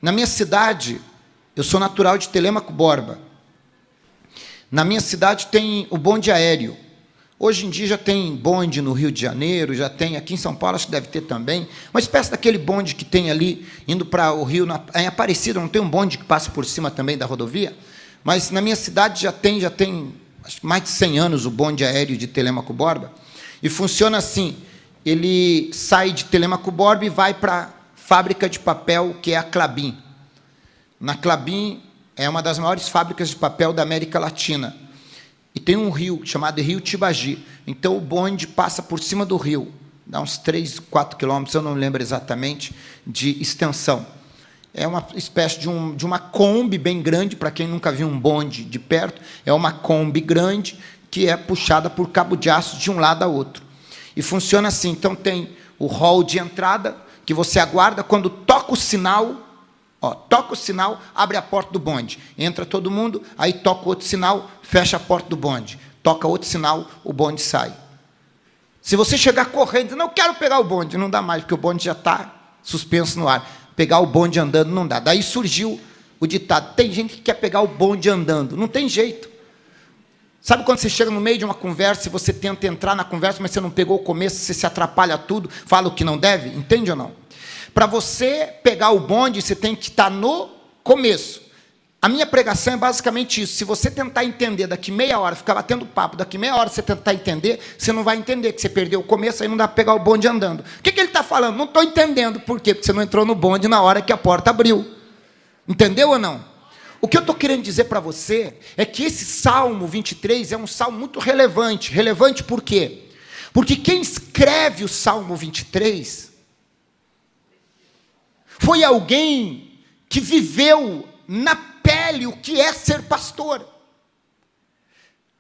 Na minha cidade, eu sou natural de Telêmaco Borba. Na minha cidade tem o bonde aéreo. Hoje em dia já tem bonde no Rio de Janeiro, já tem aqui em São Paulo, acho que deve ter também. Uma espécie daquele bonde que tem ali, indo para o Rio, em Aparecida, não tem um bonde que passa por cima também da rodovia? Mas na minha cidade já tem acho que mais de 100 anos o bonde aéreo de Telêmaco Borba. E funciona assim, ele sai de Telêmaco Borba e vai para a fábrica de papel, que é a Klabin. Na Klabin é uma das maiores fábricas de papel da América Latina. E tem um rio chamado Rio Tibagi. Então, o bonde passa por cima do rio. Dá uns 3, 4 quilômetros, eu não lembro exatamente, de extensão. É uma espécie de uma Kombi bem grande, para quem nunca viu um bonde de perto, é uma Kombi grande que é puxada por cabo de aço de um lado a outro. E funciona assim, então tem o hall de entrada, que você aguarda, quando toca o sinal, abre a porta do bonde, entra todo mundo, aí toca outro sinal, fecha a porta do bonde, toca outro sinal, o bonde sai. Se você chegar correndo e dizer, não quero pegar o bonde, não dá mais, porque o bonde já está suspenso no ar. Pegar o bonde andando não dá. Daí surgiu o ditado, tem gente que quer pegar o bonde andando, não tem jeito. Sabe quando você chega no meio de uma conversa e você tenta entrar na conversa, mas você não pegou o começo, você se atrapalha tudo, fala o que não deve? Entende ou não? Para você pegar o bonde, você tem que estar no começo. A minha pregação é basicamente isso. Se você tentar entender daqui meia hora, ficar batendo papo, daqui meia hora você tentar entender, você não vai entender, que você perdeu o começo, aí não dá para pegar o bonde andando. O que ele está falando? Não estou entendendo. Por quê? Porque você não entrou no bonde na hora que a porta abriu. Entendeu ou não? O que eu estou querendo dizer para você é que esse Salmo 23 é um salmo muito relevante. Relevante por quê? Porque quem escreve o Salmo 23 foi alguém que viveu na pele o que é ser pastor.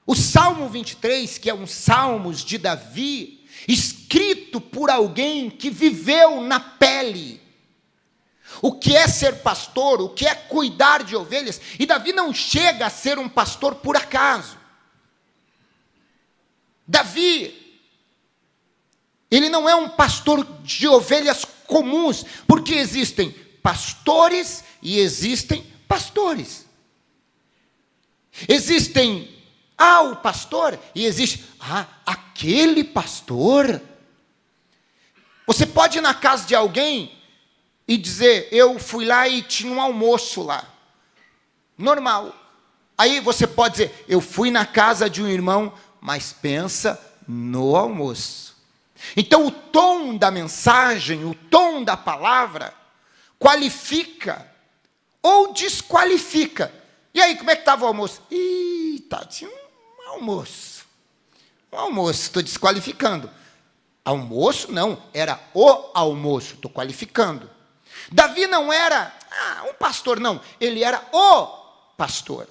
O Salmo 23, que é um Salmos de Davi, escrito por alguém que viveu na pele o que é ser pastor, o que é cuidar de ovelhas. E Davi não chega a ser um pastor por acaso. Davi, ele não é um pastor de ovelhas comuns, porque existem pastores e existem pastores. Existem, o pastor, e existe, aquele pastor. Você pode ir na casa de alguém e dizer, eu fui lá e tinha um almoço lá. Normal. Aí você pode dizer, eu fui na casa de um irmão, mas pensa no almoço. Então o tom da mensagem, o tom da palavra, qualifica ou desqualifica. E aí, como é que estava o almoço? Tinha um almoço. Um almoço, estou desqualificando. Almoço não, era o almoço, estou qualificando. Davi não era um pastor, não, ele era o pastor.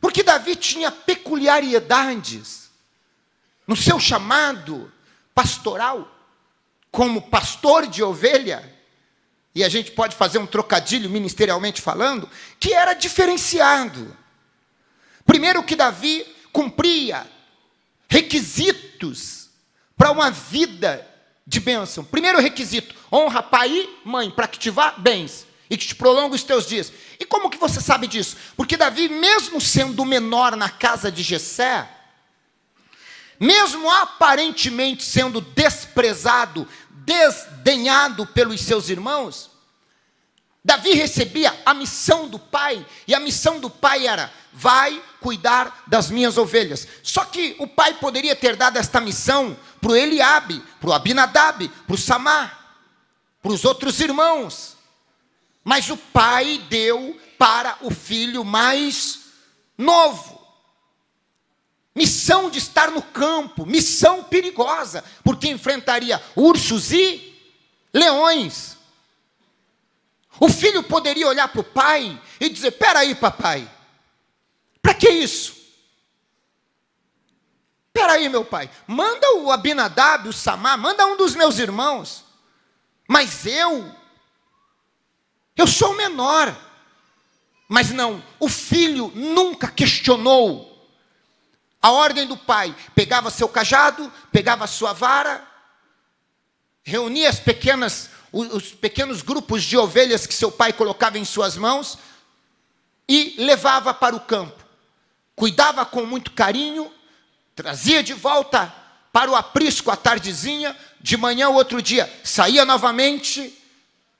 Porque Davi tinha peculiaridades no seu chamado pastoral, como pastor de ovelha, e a gente pode fazer um trocadilho ministerialmente falando, que era diferenciado. Primeiro que Davi cumpria requisitos para uma vida de bênção. Primeiro requisito, honra pai e mãe, para que te vá bens e que te prolongue os teus dias. E como que você sabe disso? Porque Davi, mesmo sendo menor na casa de Jessé, mesmo aparentemente sendo desprezado, desdenhado pelos seus irmãos, Davi recebia a missão do pai, e a missão do pai era, vai cuidar das minhas ovelhas. Só que o pai poderia ter dado esta missão para o Eliabe, para o Abinadab, para o Samar, para os outros irmãos. Mas o pai deu para o filho mais novo. Missão de estar no campo, missão perigosa, porque enfrentaria ursos e leões. O filho poderia olhar para o pai e dizer, espera aí, papai, para que isso? Espera aí, meu pai, manda o Abinadab, o Samar, manda um dos meus irmãos, mas eu sou o menor. Mas não, o filho nunca questionou a ordem do pai. Pegava seu cajado, pegava sua vara, reunia as pequenas os pequenos grupos de ovelhas que seu pai colocava em suas mãos e levava para o campo. Cuidava com muito carinho, trazia de volta para o aprisco à tardezinha, de manhã, o outro dia, saía novamente.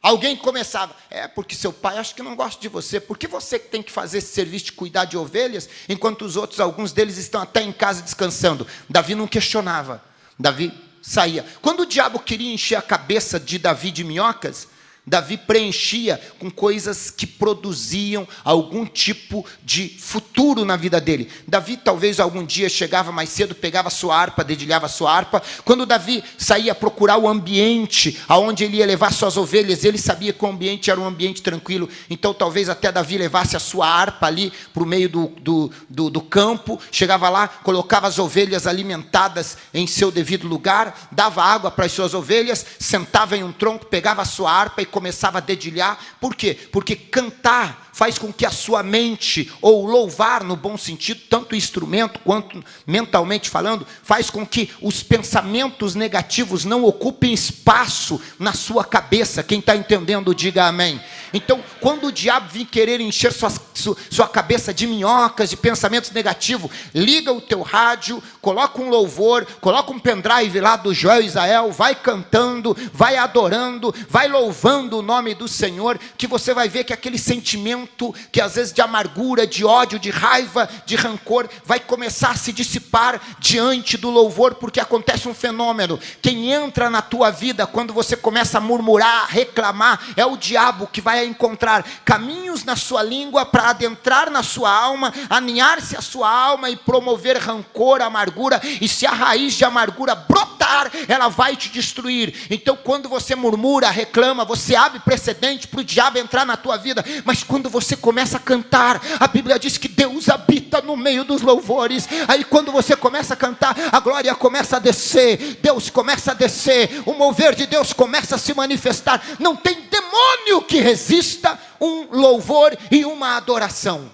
Alguém começava, porque seu pai acho que não gosta de você, porque você que tem que fazer esse serviço de cuidar de ovelhas, enquanto os outros, alguns deles estão até em casa descansando. Davi não questionava, Davi saía. Quando o diabo queria encher a cabeça de Davi de minhocas, Davi preenchia com coisas que produziam algum tipo de futuro na vida dele. Davi talvez algum dia chegava mais cedo, pegava sua harpa, dedilhava sua harpa. Quando Davi saía procurar o ambiente aonde ele ia levar suas ovelhas, ele sabia que o ambiente era um ambiente tranquilo. Então talvez até Davi levasse a sua harpa ali para o meio do campo. Chegava lá, colocava as ovelhas alimentadas em seu devido lugar, dava água para as suas ovelhas, sentava em um tronco, pegava a sua harpa e começava a dedilhar. Por quê? Porque cantar faz com que a sua mente, ou louvar no bom sentido, tanto o instrumento quanto mentalmente falando, faz com que os pensamentos negativos não ocupem espaço na sua cabeça. Quem está entendendo, diga amém. Então, quando o diabo vir querer encher sua cabeça de minhocas, de pensamentos negativos, liga o teu rádio, coloca um louvor, coloca um pendrive lá do Joel Israel, vai cantando, vai adorando, vai louvando o nome do Senhor, que você vai ver que aquele sentimento que às vezes de amargura, de ódio, de raiva, de rancor, vai começar a se dissipar diante do louvor, porque acontece um fenômeno. Quem entra na tua vida quando você começa a murmurar, reclamar, é o diabo que vai encontrar caminhos na sua língua para adentrar na sua alma, aninhar-se a sua alma e promover rancor, amargura, e se a raiz de amargura brotar, ela vai te destruir. Então quando você murmura, reclama, você abre precedente para o diabo entrar na tua vida. Mas quando você começa a cantar, a Bíblia diz que Deus habita no meio dos louvores. Aí quando você começa a cantar, a glória começa a descer, Deus começa a descer, o mover de Deus começa a se manifestar. Não tem demônio que resista um louvor e uma adoração.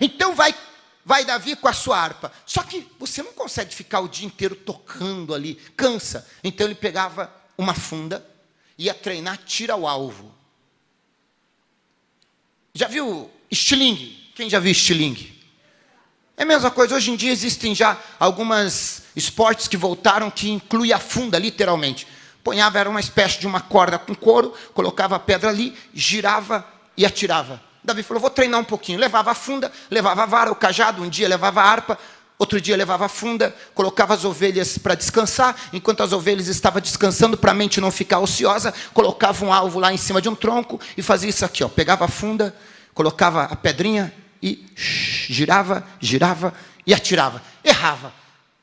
Então vai Davi com a sua harpa. Só que você não consegue ficar o dia inteiro tocando ali, cansa. Então ele pegava uma funda, ia treinar tira ao alvo. Já viu estilingue? Quem já viu estilingue? É a mesma coisa. Hoje em dia existem já alguns esportes que voltaram, que inclui a funda, literalmente. Era uma espécie de uma corda com couro, colocava a pedra ali, girava e atirava. Davi falou, vou treinar um pouquinho. Levava a funda, levava a vara, o cajado, um dia levava a harpa, outro dia levava a funda, colocava as ovelhas para descansar. Enquanto as ovelhas estavam descansando, para a mente não ficar ociosa, colocava um alvo lá em cima de um tronco e fazia isso aqui, pegava a funda, colocava a pedrinha e girava e atirava. Errava.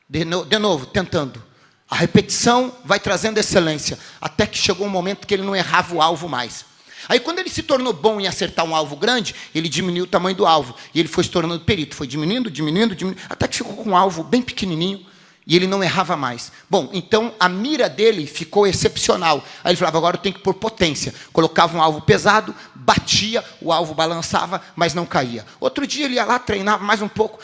De novo, tentando. A repetição vai trazendo excelência, até que chegou um momento que ele não errava o alvo mais. Aí quando ele se tornou bom em acertar um alvo grande, ele diminuiu o tamanho do alvo, e ele foi se tornando perito, foi diminuindo, até que ficou com um alvo bem pequenininho, e ele não errava mais. Bom, então a mira dele ficou excepcional. Aí ele falava, agora eu tenho que pôr potência. Colocava um alvo pesado, batia, o alvo balançava, mas não caía. Outro dia ele ia lá, treinava mais um pouco,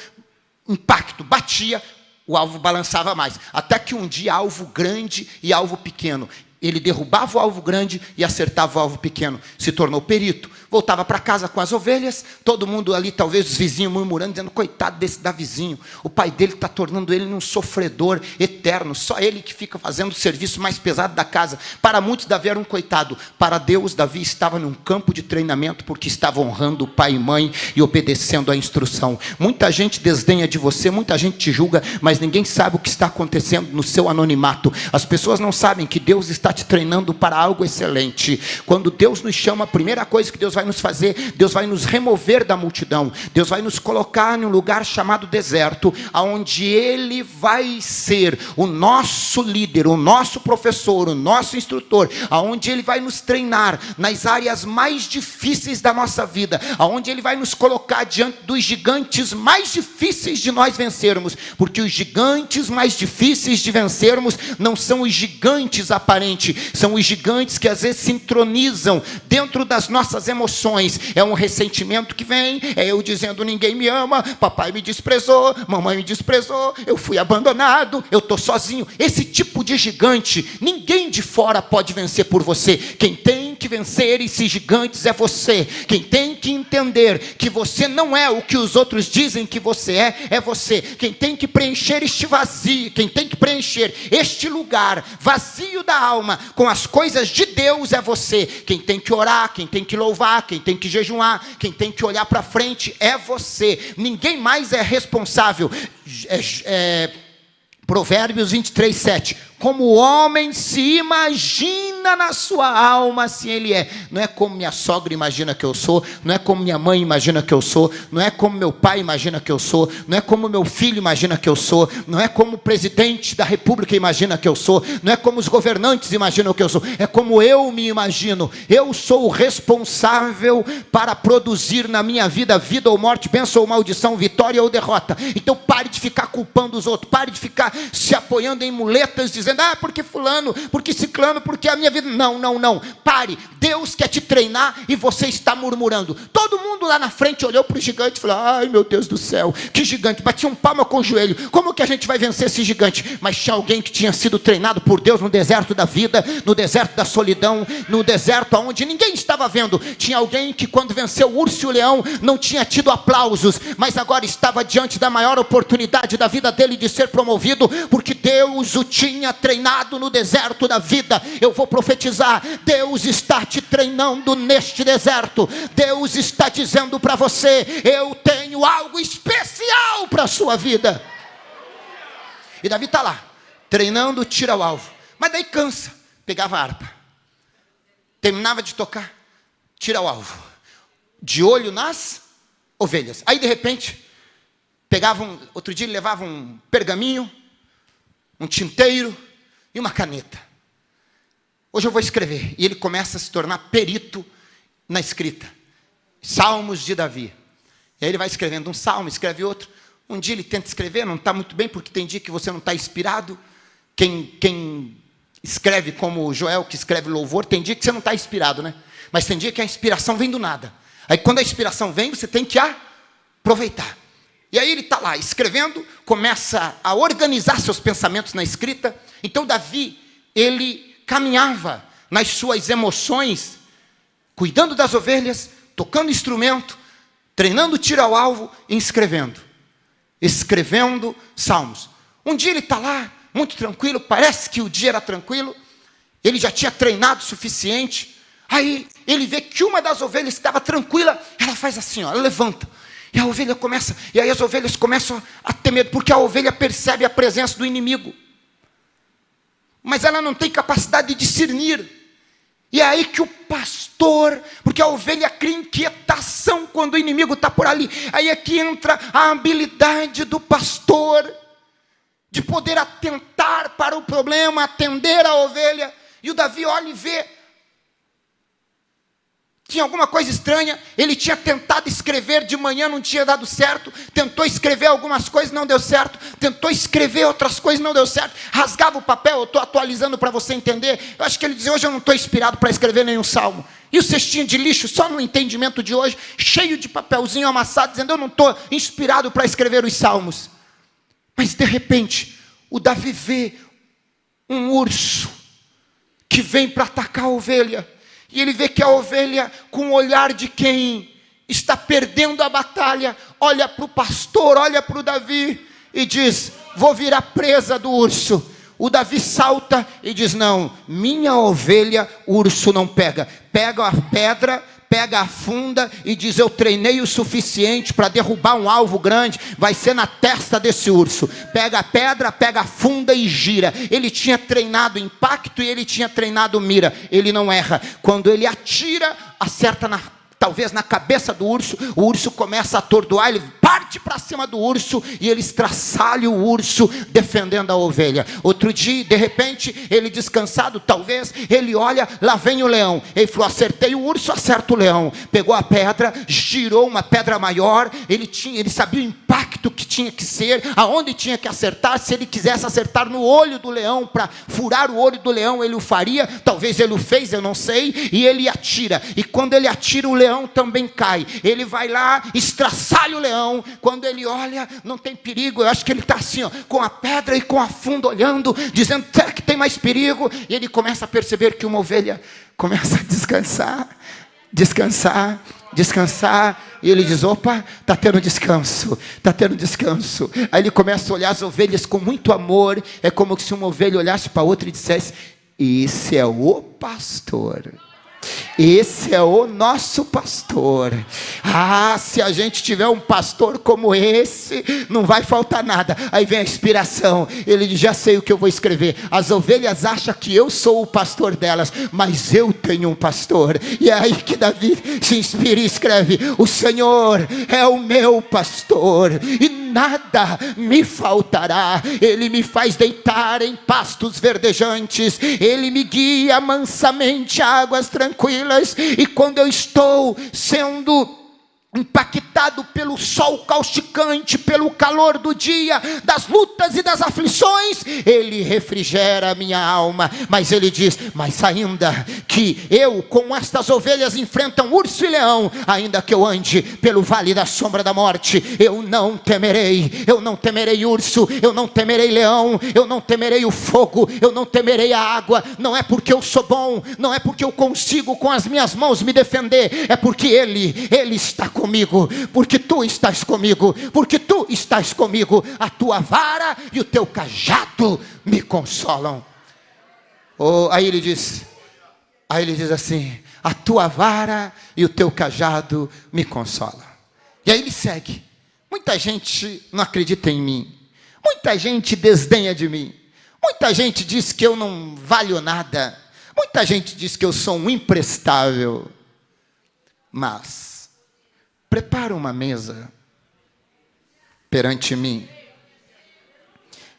impacto, batia, o alvo balançava mais. Até que um dia, alvo grande e alvo pequeno. Ele derrubava o alvo grande e acertava o alvo pequeno. Se tornou perito. Voltava para casa com as ovelhas. Todo mundo ali, talvez os vizinhos murmurando, dizendo, coitado desse Davizinho. O pai dele está tornando ele um sofredor eterno. Só ele que fica fazendo o serviço mais pesado da casa. Para muitos, Davi era um coitado. Para Deus, Davi estava num campo de treinamento, porque estava honrando o pai e mãe e obedecendo a instrução. Muita gente desdenha de você, muita gente te julga, mas ninguém sabe o que está acontecendo no seu anonimato. As pessoas não sabem que Deus está te treinando para algo excelente. Quando Deus nos chama, a primeira coisa que Deus vai nos fazer, Deus vai nos remover da multidão. Deus vai nos colocar em um lugar chamado deserto, onde Ele vai ser o nosso líder, o nosso professor, o nosso instrutor, onde Ele vai nos treinar nas áreas mais difíceis da nossa vida, onde Ele vai nos colocar diante dos gigantes mais difíceis de nós vencermos, porque os gigantes mais difíceis de vencermos não são os gigantes aparentes, gigante. São os gigantes que às vezes se entronizam dentro das nossas emoções. É um ressentimento que vem, é eu dizendo: ninguém me ama, papai me desprezou, mamãe me desprezou, eu fui abandonado, eu estou sozinho. Esse tipo de gigante, ninguém de fora pode vencer por você. Quem tem que vencer esses gigantes é você. Quem tem que entender que você não é o que os outros dizem que você é você. Quem tem que preencher este vazio, quem tem que preencher este lugar vazio da alma com as coisas de Deus é você. Quem tem que orar, quem tem que louvar, quem tem que jejuar, quem tem que olhar para frente é você. Ninguém mais é responsável. Provérbios 23, 7. Como o homem se imagina na sua alma, assim ele é. Não é como minha sogra imagina que eu sou, não é como minha mãe imagina que eu sou, não é como meu pai imagina que eu sou, não é como meu filho imagina que eu sou, não é como o presidente da república imagina que eu sou, não é como os governantes imaginam que eu sou, é como eu me imagino. Eu sou o responsável para produzir na minha vida, vida ou morte, bênção ou maldição, vitória ou derrota. Então pare de ficar culpando os outros, pare de ficar se apoiando em muletas, dizendo: porque fulano, porque ciclano, porque a minha vida. Não, pare. Deus quer te treinar e você está murmurando. Todo mundo lá na frente olhou para o gigante e falou: ai meu Deus do céu, que gigante, batia um palma com o joelho, como que a gente vai vencer esse gigante? Mas tinha alguém que tinha sido treinado por Deus no deserto da vida, no deserto da solidão, no deserto onde ninguém estava vendo. Tinha alguém que quando venceu o urso e o leão não tinha tido aplausos, mas agora estava diante da maior oportunidade da vida dele de ser promovido, porque Deus o tinha treinado no deserto da vida. Eu vou profetizar: Deus está te treinando neste deserto. Deus está dizendo para você: eu tenho algo especial para a sua vida. E Davi está lá, treinando tiro ao alvo, mas daí cansa, pegava a harpa, terminava de tocar, tiro ao alvo, de olho nas ovelhas. Aí de repente, outro dia ele levava um pergaminho, um tinteiro e uma caneta. Hoje eu vou escrever. E ele começa a se tornar perito na escrita. Salmos de Davi. E aí ele vai escrevendo um salmo, escreve outro. Um dia ele tenta escrever, não está muito bem, porque tem dia que você não está inspirado. Quem escreve como o Joel, que escreve louvor, tem dia que você não está inspirado, né? Mas tem dia que a inspiração vem do nada. Aí quando a inspiração vem, você tem que aproveitar. E aí ele está lá escrevendo, começa a organizar seus pensamentos na escrita. Então Davi, ele caminhava nas suas emoções, cuidando das ovelhas, tocando instrumento, treinando tiro ao alvo e escrevendo salmos. Um dia ele está lá, muito tranquilo, parece que o dia era tranquilo, ele já tinha treinado o suficiente. Aí ele vê que uma das ovelhas que estava tranquila, ela faz assim, ela levanta. E a ovelha começa, e aí as ovelhas começam a ter medo, porque a ovelha percebe a presença do inimigo. Mas ela não tem capacidade de discernir. E é aí que o pastor, porque a ovelha cria inquietação quando o inimigo está por ali. Aí é que entra a habilidade do pastor, de poder atentar para o problema, atender a ovelha. E o Davi olha e vê, tinha alguma coisa estranha. Ele tinha tentado escrever de manhã, não tinha dado certo. Tentou escrever algumas coisas, não deu certo. Tentou escrever outras coisas, não deu certo. Rasgava o papel, eu estou atualizando para você entender. Eu acho que ele dizia: hoje eu não estou inspirado para escrever nenhum salmo. E o cestinho de lixo, só no entendimento de hoje, cheio de papelzinho amassado, dizendo: eu não estou inspirado para escrever os salmos. Mas de repente, o Davi vê um urso que vem para atacar a ovelha. E ele vê que a ovelha, com o olhar de quem está perdendo a batalha, olha para o pastor, olha para o Davi e diz: vou virar presa do urso. O Davi salta e diz: não, minha ovelha, o urso não pega. Pega a pedra, pega a funda e diz: eu treinei o suficiente para derrubar um alvo grande, vai ser na testa desse urso. Pega a pedra, pega a funda e gira. Ele tinha treinado impacto e ele tinha treinado mira. Ele não erra. Quando ele atira, acerta talvez na cabeça do urso. O urso começa a atordoar, ele parte para cima do urso e ele estraçalha o urso, defendendo a ovelha. Outro dia, de repente, ele descansado, talvez, ele olha, lá vem o leão. Ele falou: acertei o urso, acerta o leão. Pegou a pedra, girou uma pedra maior. Ele sabia o impacto impacto que tinha que ser, aonde tinha que acertar. Se ele quisesse acertar no olho do leão, para furar o olho do leão, ele o faria. Talvez ele o fez, eu não sei. E ele atira, e quando ele atira, o leão também cai. Ele vai lá, estraçalha o leão. Quando ele olha, não tem perigo. Eu acho que ele está assim, ó, com a pedra e com a funda olhando, dizendo, será que tem mais perigo? E ele começa a perceber que uma ovelha começa a descansar, descansar, descansar. E ele diz, opa, está tendo descanso, está tendo descanso. Aí ele começa a olhar as ovelhas com muito amor. É como se uma ovelha olhasse para outra e dissesse, esse é o pastor. Esse é o nosso pastor. Ah, se a gente tiver um pastor como esse, não vai faltar nada. Aí vem a inspiração. Ele diz, já sei o que eu vou escrever. As ovelhas acham que eu sou o pastor delas, mas eu tenho um pastor. E é aí que Davi se inspira e escreve, o Senhor é o meu pastor, e nada me faltará. Ele me faz deitar em pastos verdejantes, ele me guia mansamente a águas tranquilas. E quando eu estou sendo impactado pelo sol causticante, pelo calor do dia, das lutas e das aflições, ele refrigera a minha alma. Mas ele diz, mas ainda que eu com estas ovelhas enfrentam urso e leão, ainda que eu ande pelo vale da sombra da morte, eu não temerei. Eu não temerei urso, eu não temerei leão, eu não temerei o fogo, eu não temerei a água. Não é porque eu sou bom, não é porque eu consigo com as minhas mãos me defender, é porque ele está comigo, porque tu estás comigo, porque tu estás comigo. A tua vara e o teu cajado me consolam. Aí ele diz assim, a tua vara e o teu cajado me consolam. E aí ele segue. Muita gente não acredita em mim, muita gente desdenha de mim, muita gente diz que eu não valho nada, muita gente diz que eu sou um imprestável. Mas prepara uma mesa perante mim.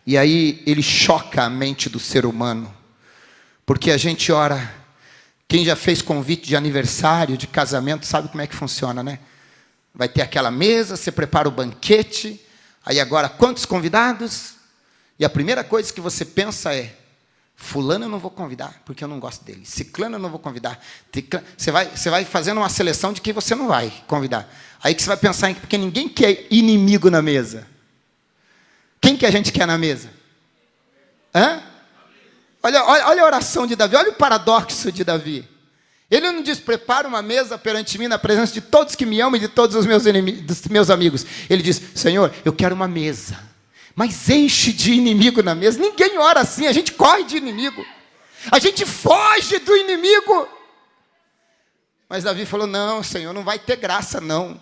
E aí ele choca a mente do ser humano, porque a gente ora. Quem já fez convite de aniversário, de casamento, sabe como é que funciona, né? Vai ter aquela mesa, você prepara o banquete. Aí agora, quantos convidados? E a primeira coisa que você pensa é, fulano eu não vou convidar, porque eu não gosto dele. Ciclano eu não vou convidar. Você vai fazendo uma seleção de quem você não vai convidar. Aí que você vai pensar em, porque ninguém quer inimigo na mesa. Quem que a gente quer na mesa? Hã? Olha a oração de Davi, olha o paradoxo de Davi. Ele não diz, prepara uma mesa perante mim na presença de todos que me amam e de todos os meus dos meus amigos. Ele diz, Senhor, eu quero uma mesa, mas enche de inimigo na mesa. Ninguém ora assim, a gente corre de inimigo, a gente foge do inimigo. Mas Davi falou, não, Senhor, não vai ter graça não.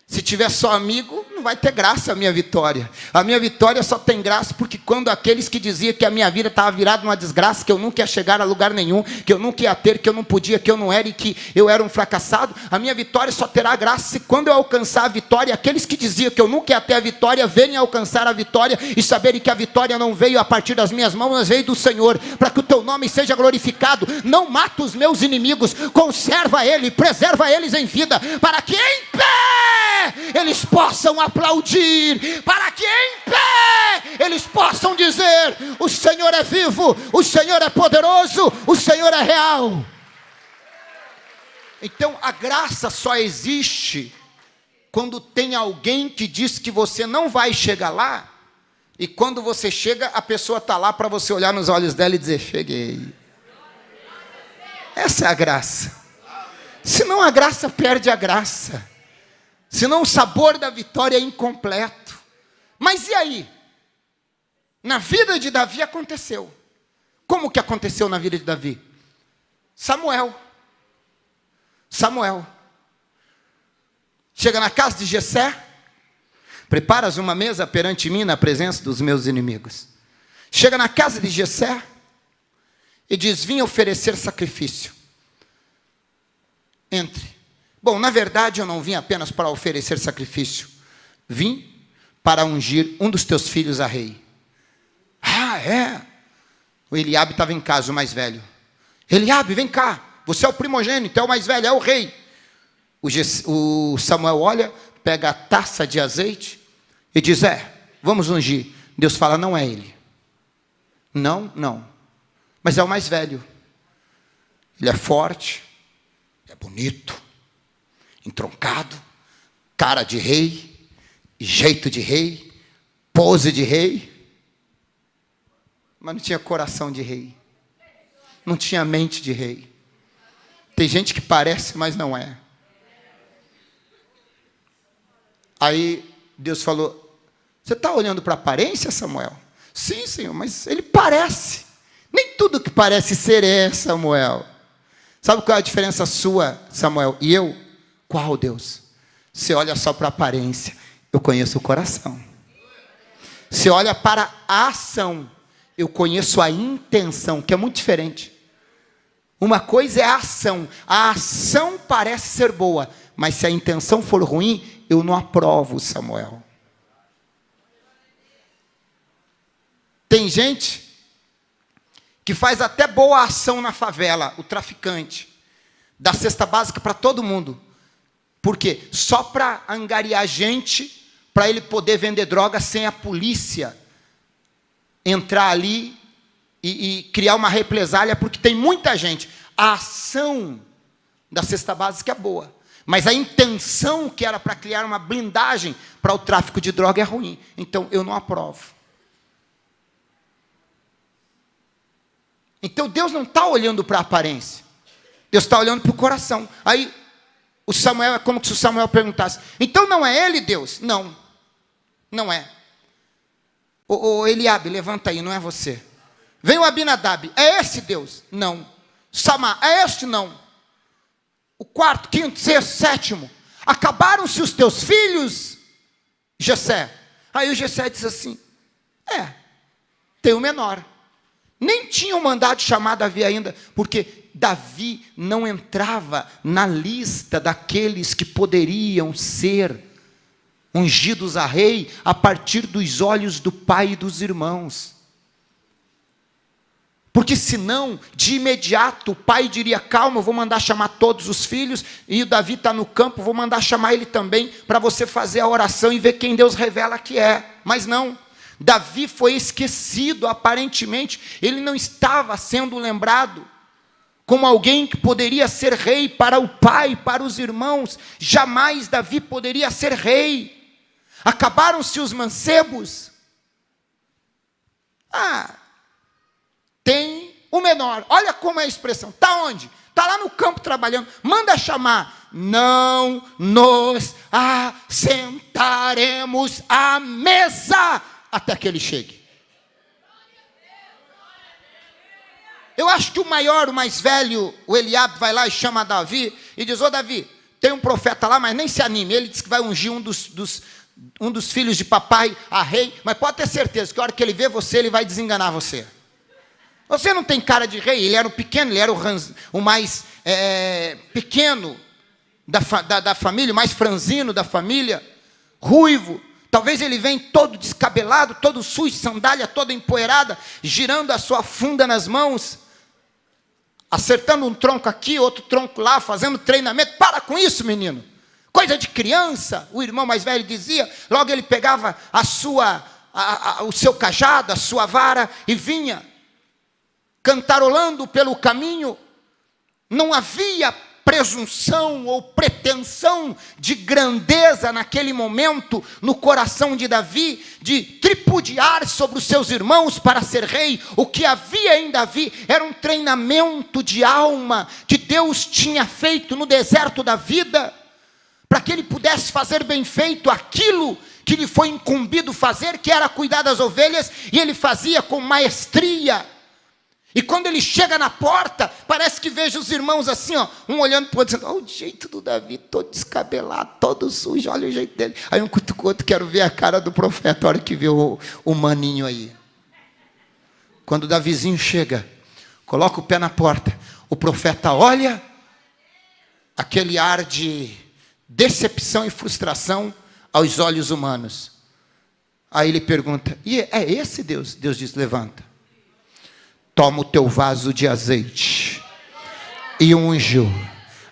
Se tiver só amigo, não vai ter graça a minha vitória. A minha vitória só tem graça porque quando aqueles que diziam que a minha vida estava virada numa desgraça, que eu nunca ia chegar a lugar nenhum, que eu nunca ia ter, que eu não podia, que eu não era e que eu era um fracassado, a minha vitória só terá graça se quando eu alcançar a vitória, aqueles que diziam que eu nunca ia ter a vitória, venham alcançar a vitória e saberem que a vitória não veio a partir das minhas mãos, mas veio do Senhor, para que o teu nome seja glorificado. Não mata os meus inimigos, conserva ele, preserva eles em vida, para que em pé eles possam aplaudir, para que em pé eles possam dizer, o Senhor é vivo, o Senhor é poderoso, o Senhor é real. Então a graça só existe quando tem alguém que diz que você não vai chegar lá, e quando você chega, a pessoa está lá para você olhar nos olhos dela e dizer, cheguei. Essa é a graça. Senão a graça perde a graça. Senão o sabor da vitória é incompleto. Mas e aí? Na vida de Davi aconteceu. Como que aconteceu na vida de Davi? Samuel. Chega na casa de Jessé. Preparas uma mesa perante mim na presença dos meus inimigos. Chega na casa de Jessé e diz, vim oferecer sacrifício. Entre. Bom, na verdade eu não vim apenas para oferecer sacrifício. Vim para ungir um dos teus filhos a rei. Ah, é? O Eliabe estava em casa, o mais velho. Eliabe, vem cá. Você é o primogênito, é o mais velho, é o rei. O Samuel olha, pega a taça de azeite e diz, vamos ungir. Deus fala, não é ele. Não. Mas é o mais velho. Ele é forte, é bonito, entroncado, cara de rei, jeito de rei, pose de rei. Mas não tinha coração de rei. Não tinha mente de rei. Tem gente que parece, mas não é. Aí Deus falou, você está olhando para a aparência, Samuel? Sim, Senhor, mas ele parece. Nem tudo que parece ser é, Samuel. Sabe qual é a diferença sua, Samuel, e eu? Qual, Deus? Você olha só para a aparência. Eu conheço o coração. Você olha para a ação. Eu conheço a intenção, que é muito diferente. Uma coisa é a ação. A ação parece ser boa, mas se a intenção for ruim, eu não aprovo, Samuel. Tem gente que faz até boa ação na favela, o traficante, dá cesta básica para todo mundo. Por quê? Só para angariar gente, para ele poder vender droga sem a polícia entrar ali e criar uma represália, porque tem muita gente. A ação da cesta básica é boa, mas a intenção que era para criar uma blindagem para o tráfico de droga é ruim. Então eu não aprovo. Então Deus não está olhando para a aparência. Deus está olhando para o coração. Aí o Samuel, é como se o Samuel perguntasse, então não é ele, Deus? Não, não é. Ô Eliabe, levanta aí, não é você. Vem o Abinadab, é esse Deus? Não. Samar, é este? Não. O quarto, quinto, sexto, sétimo. Acabaram-se os teus filhos, Jessé? Aí o Jessé diz assim, tem o menor. Nem tinham mandado chamar Davi ainda, porque Davi não entrava na lista daqueles que poderiam ser ungidos a rei a partir dos olhos do pai e dos irmãos. Porque senão, de imediato, o pai diria, calma, eu vou mandar chamar todos os filhos, e o Davi está no campo, vou mandar chamar ele também, para você fazer a oração e ver quem Deus revela que é. Mas não, Davi foi esquecido, aparentemente, ele não estava sendo lembrado como alguém que poderia ser rei para o pai, para os irmãos. Jamais Davi poderia ser rei. Acabaram-se os mancebos. Tem o menor. Olha como é a expressão. Está onde? Está lá no campo trabalhando. Manda chamar. Não nos assentaremos à mesa até que ele chegue. Eu acho que o maior, o mais velho, o Eliabe, vai lá e chama Davi e diz, Davi, tem um profeta lá, mas nem se anime. Ele diz que vai ungir um dos filhos de papai a rei, mas pode ter certeza que a hora que ele vê você, ele vai desenganar você. Você não tem cara de rei. Ele era o pequeno, ele era o mais pequeno da família, o mais franzino da família, ruivo. Talvez ele venha todo descabelado, todo sujo, sandália toda empoeirada, girando a sua funda nas mãos, acertando um tronco aqui, outro tronco lá, fazendo treinamento. Para com isso, menino. Coisa de criança, o irmão mais velho dizia. Logo ele pegava o seu cajado, a sua vara, e vinha cantarolando pelo caminho. Não havia presunção ou pretensão de grandeza naquele momento no coração de Davi, de tripudiar sobre os seus irmãos para ser rei. O que havia em Davi era um treinamento de alma que Deus tinha feito no deserto da vida, para que ele pudesse fazer bem feito aquilo que lhe foi incumbido fazer, que era cuidar das ovelhas, e ele fazia com maestria. E quando ele chega na porta, parece que veja os irmãos assim, um olhando para o outro, dizendo, o jeito do Davi, todo descabelado, todo sujo, olha o jeito dele. Aí um cutuca o outro, quero ver a cara do profeta, a hora que vê o maninho aí. Quando o Davizinho chega, coloca o pé na porta, o profeta olha, aquele ar de decepção e frustração aos olhos humanos. Aí ele pergunta, e é esse Deus? Deus diz, levanta. Toma o teu vaso de azeite e unge-o.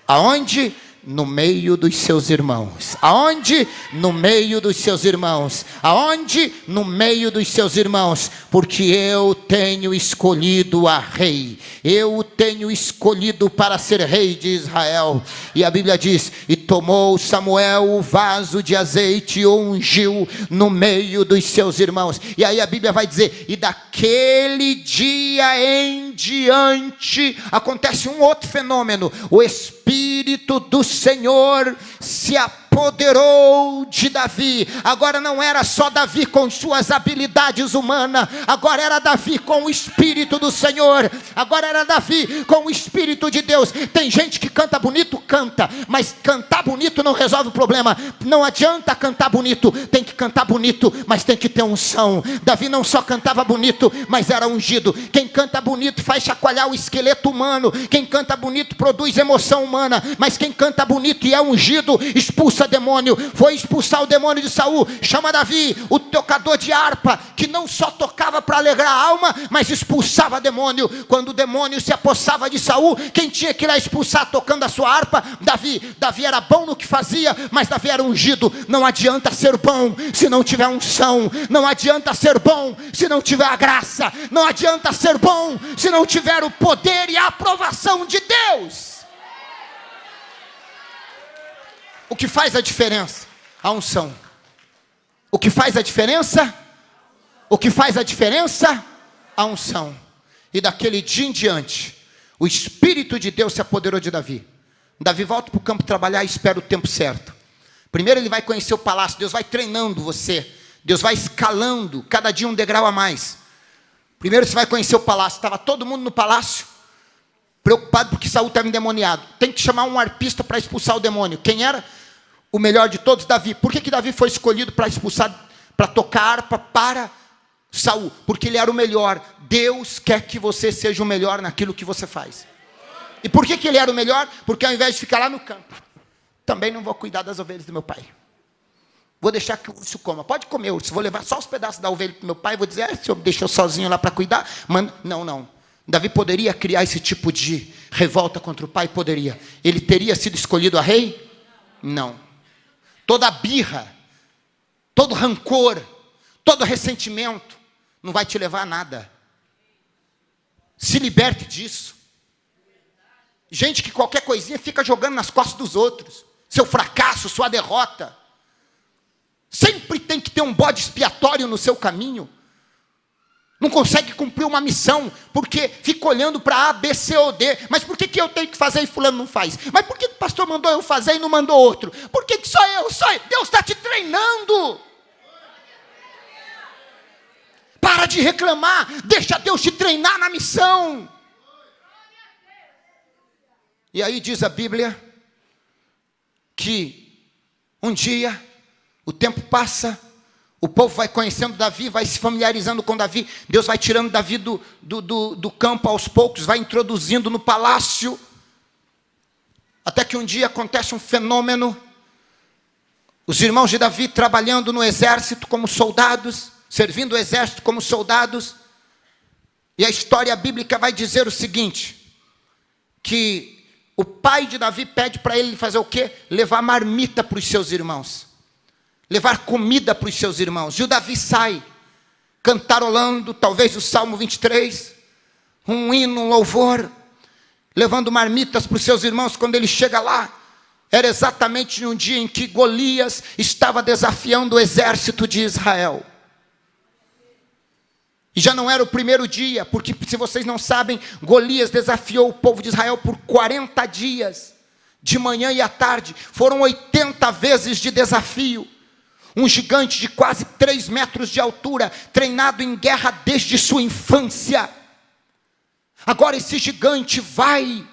Aonde? No meio dos seus irmãos. Aonde? No meio dos seus irmãos. Aonde? No meio dos seus irmãos. Porque eu tenho escolhido a rei. Eu o tenho escolhido para ser rei de Israel. E a Bíblia diz: e tomou Samuel o vaso de azeite e o ungiu no meio dos seus irmãos. E aí a Bíblia vai dizer: e daquele dia em diante acontece um outro fenômeno. O Espírito do Senhor se apoderou de Davi. Agora não era só Davi com suas habilidades humanas, agora era Davi com o Espírito do Senhor, agora era Davi com o Espírito de Deus. Tem gente que canta bonito, canta, mas cantar bonito não resolve o problema. Não adianta cantar bonito, tem que cantar bonito, mas tem que ter unção. Davi não só cantava bonito, mas era ungido. Quem canta bonito faz chacoalhar o esqueleto humano, quem canta bonito produz emoção humana, mas quem canta bonito e é ungido expulsa demônio. Foi expulsar o demônio de Saul. Chama Davi, o tocador de harpa, que não só tocava para alegrar a alma, mas expulsava demônio. Quando o demônio se apossava de Saul, quem tinha que ir lá expulsar tocando a sua harpa? Davi. Davi era bom no que fazia, mas Davi era ungido. Não adianta ser bom se não tiver unção. Não adianta ser bom se não tiver a graça. Não adianta ser bom se não tiver o poder e a aprovação de Deus. O que faz a diferença? A unção. O que faz a diferença? O que faz a diferença? A unção. E daquele dia em diante, o Espírito de Deus se apoderou de Davi. Davi volta para o campo trabalhar e espera o tempo certo. Primeiro ele vai conhecer o palácio. Deus vai treinando você. Deus vai escalando, cada dia um degrau a mais. Primeiro você vai conhecer o palácio. Estava todo mundo no palácio, preocupado porque Saul estava endemoniado. Tem que chamar um arpista para expulsar o demônio. Quem era? O melhor de todos, Davi. Por que Davi foi escolhido para expulsar, para tocar harpa para Saul? Porque ele era o melhor. Deus quer que você seja o melhor naquilo que você faz. E por que ele era o melhor? Porque ao invés de ficar lá no campo, também não vou cuidar das ovelhas do meu pai. Vou deixar que o urso coma. Pode comer, urso. Vou levar só os pedaços da ovelha para o meu pai. Vou dizer: o senhor me deixou sozinho lá para cuidar. Mano, não. Davi poderia criar esse tipo de revolta contra o pai? Poderia. Ele teria sido escolhido a rei? Não. Toda birra, todo rancor, todo ressentimento não vai te levar a nada. Se liberte disso. Gente que qualquer coisinha fica jogando nas costas dos outros. Seu fracasso, sua derrota. Sempre tem que ter um bode expiatório no seu caminho. Não consegue cumprir uma missão, porque fica olhando para A, B, C ou D. Mas por que eu tenho que fazer e fulano não faz? Mas por que o pastor mandou eu fazer e não mandou outro? Por que só eu? Deus está te treinando. Para de reclamar, deixa Deus te treinar na missão. E aí diz a Bíblia, que um dia, o tempo passa, o povo vai conhecendo Davi, vai se familiarizando com Davi. Deus vai tirando Davi do campo aos poucos, vai introduzindo no palácio. Até que um dia acontece um fenômeno. Os irmãos de Davi trabalhando no exército como soldados, servindo o exército como soldados. E a história bíblica vai dizer o seguinte, que o pai de Davi pede para ele fazer o quê? Levar marmita para os seus irmãos. Levar comida para os seus irmãos. E o Davi sai, cantarolando, talvez o Salmo 23, um hino, um louvor, levando marmitas para os seus irmãos. Quando ele chega lá, era exatamente no dia em que Golias estava desafiando o exército de Israel. E já não era o primeiro dia, porque se vocês não sabem, Golias desafiou o povo de Israel por 40 dias, de manhã e à tarde. Foram 80 vezes de desafio. Um gigante de quase 3 metros de altura, treinado em guerra desde sua infância. Agora esse gigante vai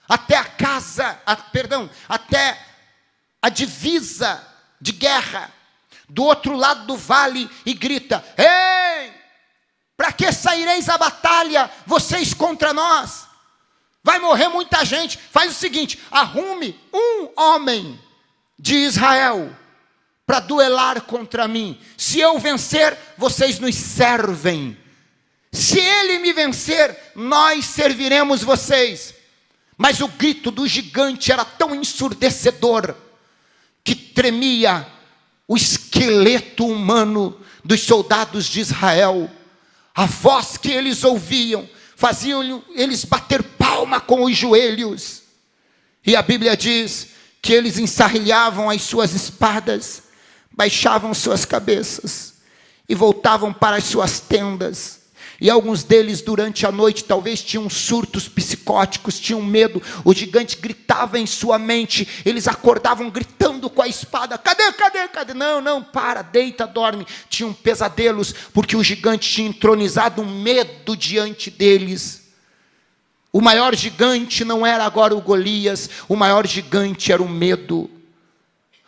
até até a divisa de guerra, do outro lado do vale, e grita: ei, para que saireis à batalha, vocês contra nós? Vai morrer muita gente. Faz o seguinte, arrume um homem de Israel para duelar contra mim. Se eu vencer, vocês nos servem. Se ele me vencer, nós serviremos vocês. Mas o grito do gigante era tão ensurdecedor que tremia o esqueleto humano dos soldados de Israel. A voz que eles ouviam faziam eles bater palma com os joelhos. E a Bíblia diz que eles ensarrilhavam as suas espadas, baixavam suas cabeças e voltavam para as suas tendas. E alguns deles durante a noite talvez tinham surtos psicóticos, tinham medo. O gigante gritava em sua mente, eles acordavam gritando com a espada: cadê, cadê, cadê? Não, não, para, deita, dorme. Tinham pesadelos, porque o gigante tinha entronizado um medo diante deles. O maior gigante não era agora o Golias, o maior gigante era o medo.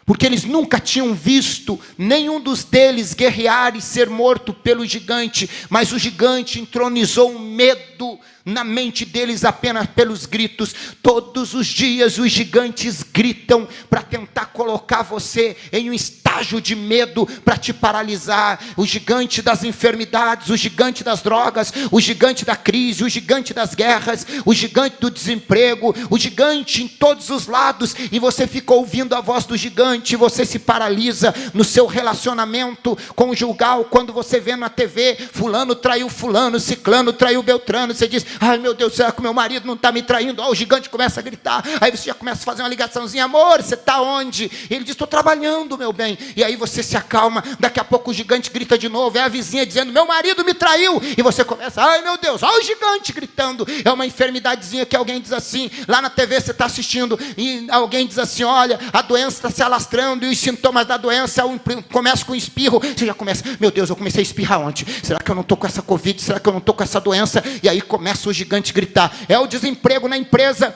Porque eles nunca tinham visto nenhum dos deles guerrear e ser morto pelo gigante, mas o gigante entronizou um medo na mente deles apenas pelos gritos. Todos os dias os gigantes gritam para tentar colocar você em um estágio de medo, para te paralisar. O gigante das enfermidades, o gigante das drogas, o gigante da crise, o gigante das guerras, o gigante do desemprego, o gigante em todos os lados, e você fica ouvindo a voz do gigante, você se paralisa no seu relacionamento conjugal, quando você vê na TV, fulano traiu fulano, ciclano traiu beltrano, você diz: ai meu Deus, será que meu marido não está me traindo? O gigante começa a gritar, aí você já começa a fazer uma ligaçãozinha: amor, você está onde? Ele diz: estou trabalhando, meu bem. E aí você se acalma, daqui a pouco o gigante grita de novo, é a vizinha dizendo: meu marido me traiu, e você começa: ai meu Deus, olha o gigante gritando. É uma enfermidadezinha que alguém diz assim, lá na TV você está assistindo, e alguém diz assim: olha, a doença está se alastrando, e os sintomas da doença começam com espirro. Você já começa: meu Deus, eu comecei a espirrar ontem, será que eu não estou com essa Covid, será que eu não estou com essa doença? E aí começa o gigante gritar. É o desemprego na empresa.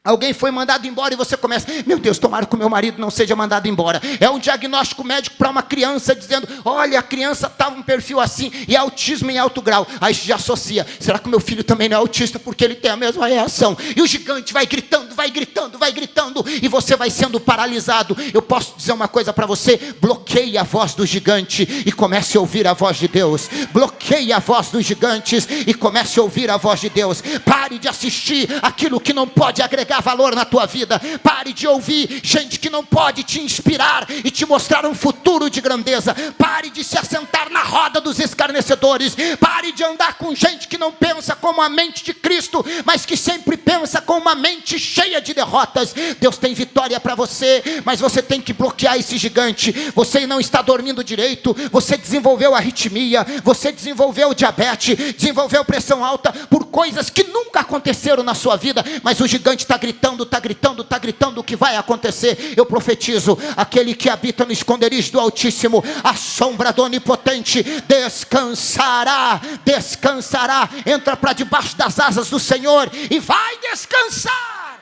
Alguém foi mandado embora e você começa: meu Deus, tomara que o meu marido não seja mandado embora. É um diagnóstico médico para uma criança, dizendo: olha, a criança está um perfil assim, e autismo em alto grau. Aí já associa: será que o meu filho também não é autista, porque ele tem a mesma reação? E o gigante vai gritando, vai gritando, vai gritando, e você vai sendo paralisado. Eu posso dizer uma coisa para você: bloqueie a voz do gigante e comece a ouvir a voz de Deus. Bloqueie a voz dos gigantes e comece a ouvir a voz de Deus. Pare de assistir aquilo que não pode agregar valor na tua vida. Pare de ouvir gente que não pode te inspirar e te mostrar um futuro de grandeza. Pare de se assentar na roda dos escarnecedores. Pare de andar com gente que não pensa como a mente de Cristo, mas que sempre pensa com uma mente cheia de derrotas. Deus tem vitória para você, mas você tem que bloquear esse gigante. Você não está dormindo direito, você desenvolveu arritmia, você desenvolveu diabetes, desenvolveu pressão alta por coisas que nunca aconteceram na sua vida, mas o gigante está gritando, está gritando, está gritando o que vai acontecer. Eu profetizo: aquele que habita no esconderijo do Altíssimo, a sombra do Onipotente, descansará, descansará. Entra para debaixo das asas do Senhor e vai descansar.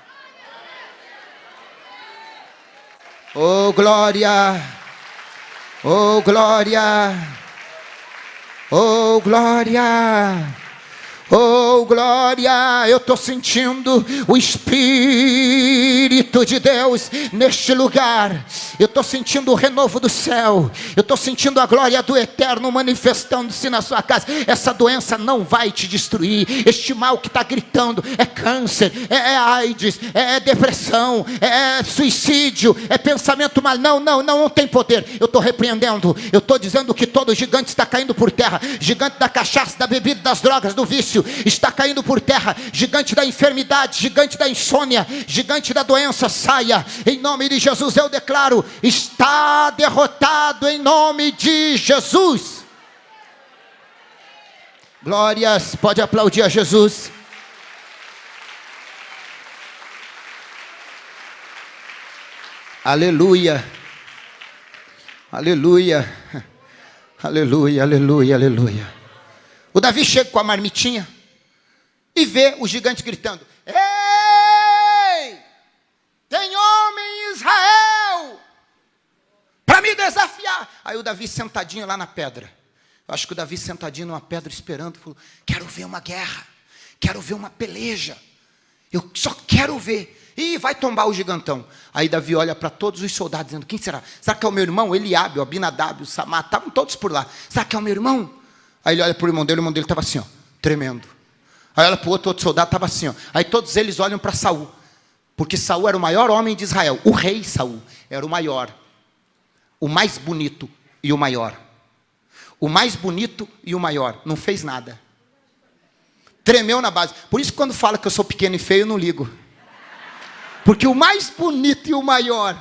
Oh glória, oh glória, oh glória, oh glória. Eu estou sentindo o Espírito de Deus neste lugar. Eu estou sentindo o renovo do céu. Eu estou sentindo a glória do Eterno manifestando-se na sua casa. Essa doença não vai te destruir. Este mal que está gritando é câncer, é AIDS, é depressão, é suicídio, é pensamento mal. Não tem poder. Eu estou repreendendo. Eu estou dizendo que todo gigante está caindo por terra. Gigante da cachaça, da bebida, das drogas, do vício está caindo por terra. Gigante da enfermidade, gigante da insônia, gigante da doença, saia em nome de Jesus. Eu declaro: está derrotado em nome de Jesus. Glórias, pode aplaudir a Jesus. Aleluia, aleluia, aleluia, aleluia, aleluia. O Davi chega com a marmitinha e vê o gigante gritando: ei, tem homem em Israel para me desafiar. Aí o Davi sentadinho lá na pedra. Eu acho que o Davi sentadinho numa pedra esperando, falou: quero ver uma guerra, quero ver uma peleja, eu só quero ver. E vai tombar o gigantão. Aí Davi olha para todos os soldados dizendo: quem será? Será que é o meu irmão? Eliabe, o Abinadab, o Samá, estavam todos por lá. Será que é o meu irmão? Aí ele olha para o irmão dele estava assim, ó, tremendo. Aí olha para o outro soldado, estava assim, ó. Aí todos eles olham para Saul, porque Saul era o maior homem de Israel. O rei Saul era o maior, o mais bonito e o maior. O mais bonito e o maior. Não fez nada. Tremeu na base. Por isso quando fala que eu sou pequeno e feio, eu não ligo. Porque o mais bonito e o maior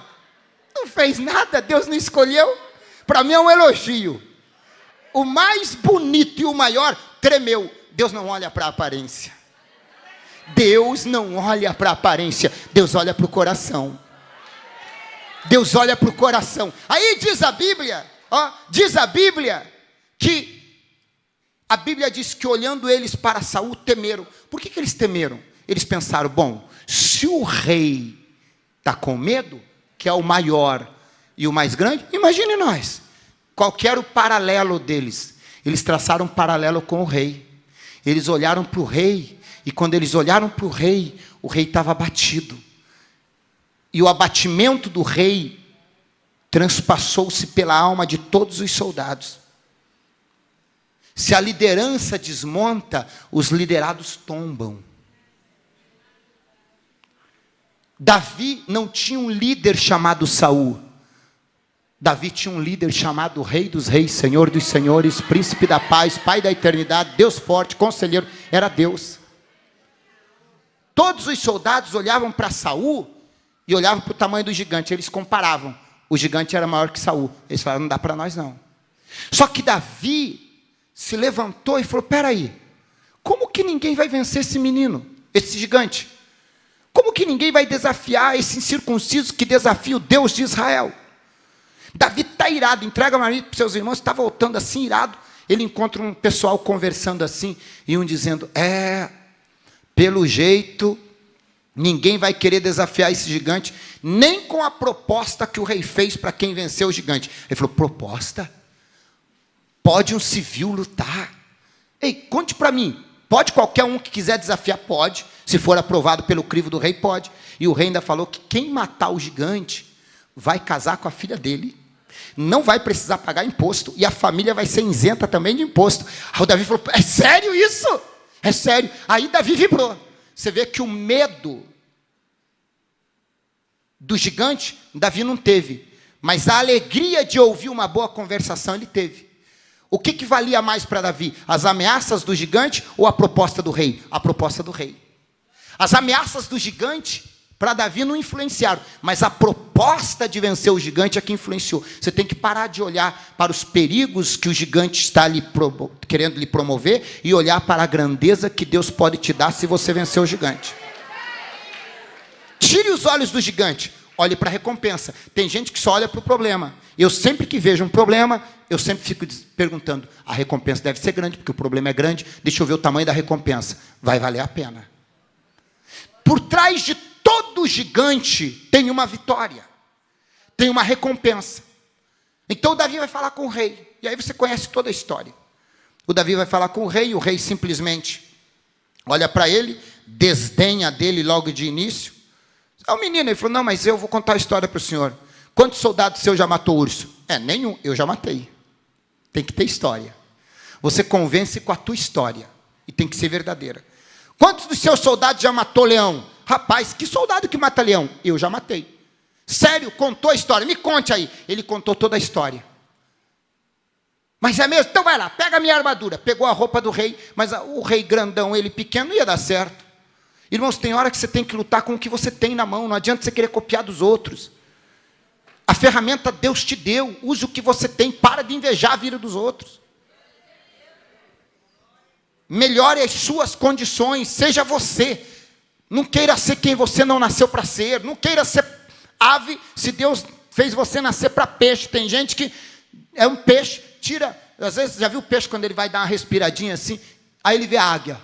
não fez nada, Deus não escolheu. Para mim é um elogio. O mais bonito e o maior tremeu. Deus não olha para a aparência. Deus não olha para a aparência. Deus olha para o coração. Deus olha para o coração. Aí diz a Bíblia, diz a Bíblia que a Bíblia diz que olhando eles para Saul temeram. Por que eles temeram? Eles pensaram, bom, se o rei está com medo, que é o maior e o mais grande, imagine nós. Qual que era o paralelo deles? Eles traçaram um paralelo com o rei. Eles olharam para o rei, e quando eles olharam para o rei estava abatido. E o abatimento do rei transpassou-se pela alma de todos os soldados. Se a liderança desmonta, os liderados tombam. Davi não tinha um líder chamado Saul. Davi tinha um líder chamado Rei dos Reis, Senhor dos Senhores, Príncipe da Paz, Pai da Eternidade, Deus forte, Conselheiro. Era Deus. Todos os soldados olhavam para Saul e olhavam para o tamanho do gigante. Eles comparavam. O gigante era maior que Saul. Eles falaram, não dá para nós não. Só que Davi se levantou e falou, peraí, como que ninguém vai vencer esse menino, esse gigante? Como que ninguém vai desafiar esse incircunciso que desafia o Deus de Israel? Davi está irado, entrega a marido para os seus irmãos, está voltando assim, irado. Ele encontra um pessoal conversando assim, e um dizendo, pelo jeito, ninguém vai querer desafiar esse gigante, nem com a proposta que o rei fez para quem venceu o gigante. Ele falou, proposta? Pode um civil lutar? Ei, conte para mim, pode qualquer um que quiser desafiar? Pode, se for aprovado pelo crivo do rei, pode. E o rei ainda falou que quem matar o gigante vai casar com a filha dele, não vai precisar pagar imposto, e a família vai ser isenta também de imposto. Aí o Davi falou, é sério isso? É sério. Aí Davi vibrou. Você vê que o medo do gigante, Davi não teve, mas a alegria de ouvir uma boa conversação, ele teve. O que valia mais para Davi? As ameaças do gigante ou a proposta do rei? A proposta do rei. As ameaças do gigante para Davi não influenciaram, mas a proposta de vencer o gigante é que influenciou. Você tem que parar de olhar para os perigos que o gigante está querendo lhe promover e olhar para a grandeza que Deus pode te dar se você vencer o gigante. Tire os olhos do gigante, olhe para a recompensa. Tem gente que só olha para o problema. Eu sempre que vejo um problema, eu sempre fico perguntando, a recompensa deve ser grande, porque o problema é grande, deixa eu ver o tamanho da recompensa. Vai valer a pena. Por trás de todo gigante tem uma vitória, tem uma recompensa. Então o Davi vai falar com o rei, e aí você conhece toda a história. O Davi vai falar com o rei simplesmente olha para ele, desdenha dele logo de início. É o menino, ele falou, não, mas eu vou contar a história para o senhor. Quantos soldados seu já matou urso? Nenhum, eu já matei. Tem que ter história. Você convence com a tua história, e tem que ser verdadeira. Quantos dos seus soldados já matou leão? Rapaz, que soldado que mata leão? Eu já matei. Sério, contou a história, me conte aí. Ele contou toda a história. Mas é mesmo? Então vai lá, pega a minha armadura. Pegou a roupa do rei, mas o rei grandão, ele pequeno, não ia dar certo. Irmãos, tem hora que você tem que lutar com o que você tem na mão, não adianta você querer copiar dos outros. A ferramenta Deus te deu, use o que você tem, para de invejar a vida dos outros. Melhore as suas condições, seja você. Não queira ser quem você não nasceu para ser. Não queira ser ave, se Deus fez você nascer para peixe. Tem gente que é um peixe, tira, às vezes, já viu o peixe quando ele vai dar uma respiradinha assim, aí ele vê a águia.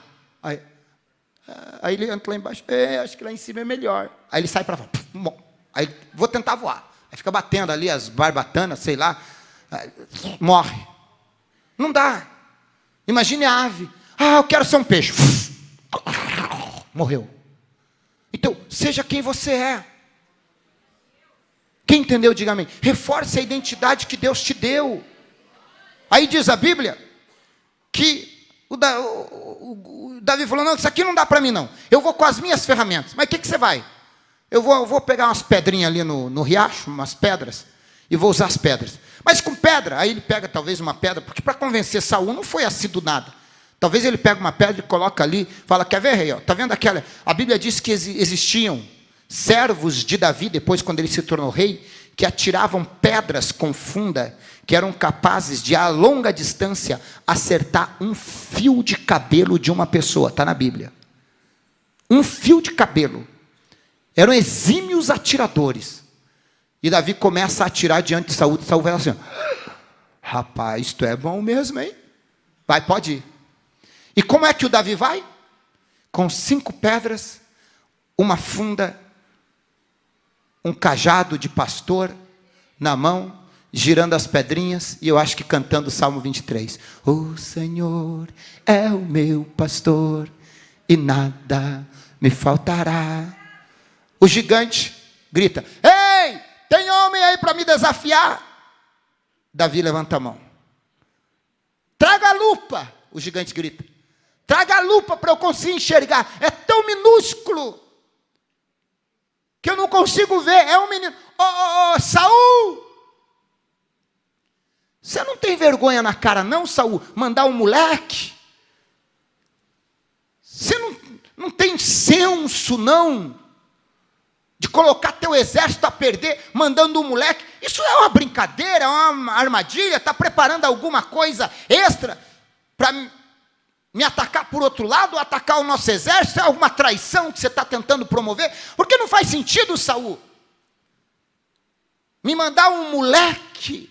Aí ele entra lá embaixo, acho que lá em cima é melhor. Aí ele sai para fora, aí vou tentar voar. Aí fica batendo ali as barbatanas, sei lá, morre. Não dá. Imagine a ave. Eu quero ser um peixe. Morreu. Então, seja quem você é. Quem entendeu, diga amém. Reforce a identidade que Deus te deu. Aí diz a Bíblia que o Davi falou, não, isso aqui não dá para mim não. Eu vou com as minhas ferramentas. Mas o que você vai? Eu vou pegar umas pedrinhas ali no riacho, umas pedras, e vou usar as pedras. Mas com pedra, aí ele pega talvez uma pedra, porque para convencer Saul não foi assim do nada. Talvez ele pega uma pedra e coloca ali, fala, quer ver, rei? Está vendo aquela? A Bíblia diz que existiam servos de Davi, depois quando ele se tornou rei, que atiravam pedras com funda, que eram capazes de, a longa distância, acertar um fio de cabelo de uma pessoa. Está na Bíblia. Um fio de cabelo. Eram exímios atiradores. E Davi começa a atirar diante de Saul. Saul vai assim, rapaz, isto é bom mesmo, hein? Vai, pode ir. E como é que o Davi vai? Com 5 pedras, uma funda, um cajado de pastor na mão, girando as pedrinhas, e eu acho que cantando o Salmo 23. O Senhor é o meu pastor, e nada me faltará. O gigante grita, ei, tem homem aí para me desafiar? Davi levanta a mão. Traga a lupa, o gigante grita. Traga a lupa para eu conseguir enxergar. É tão minúsculo que eu não consigo ver. É um menino. Saul! Você não tem vergonha na cara não, Saul? Mandar um moleque? Você não tem senso, não? De colocar teu exército a perder, mandando um moleque? Isso é uma brincadeira, é uma armadilha? Está preparando alguma coisa extra para me atacar por outro lado, atacar o nosso exército? É alguma traição que você está tentando promover? Porque não faz sentido, Saul, me mandar um moleque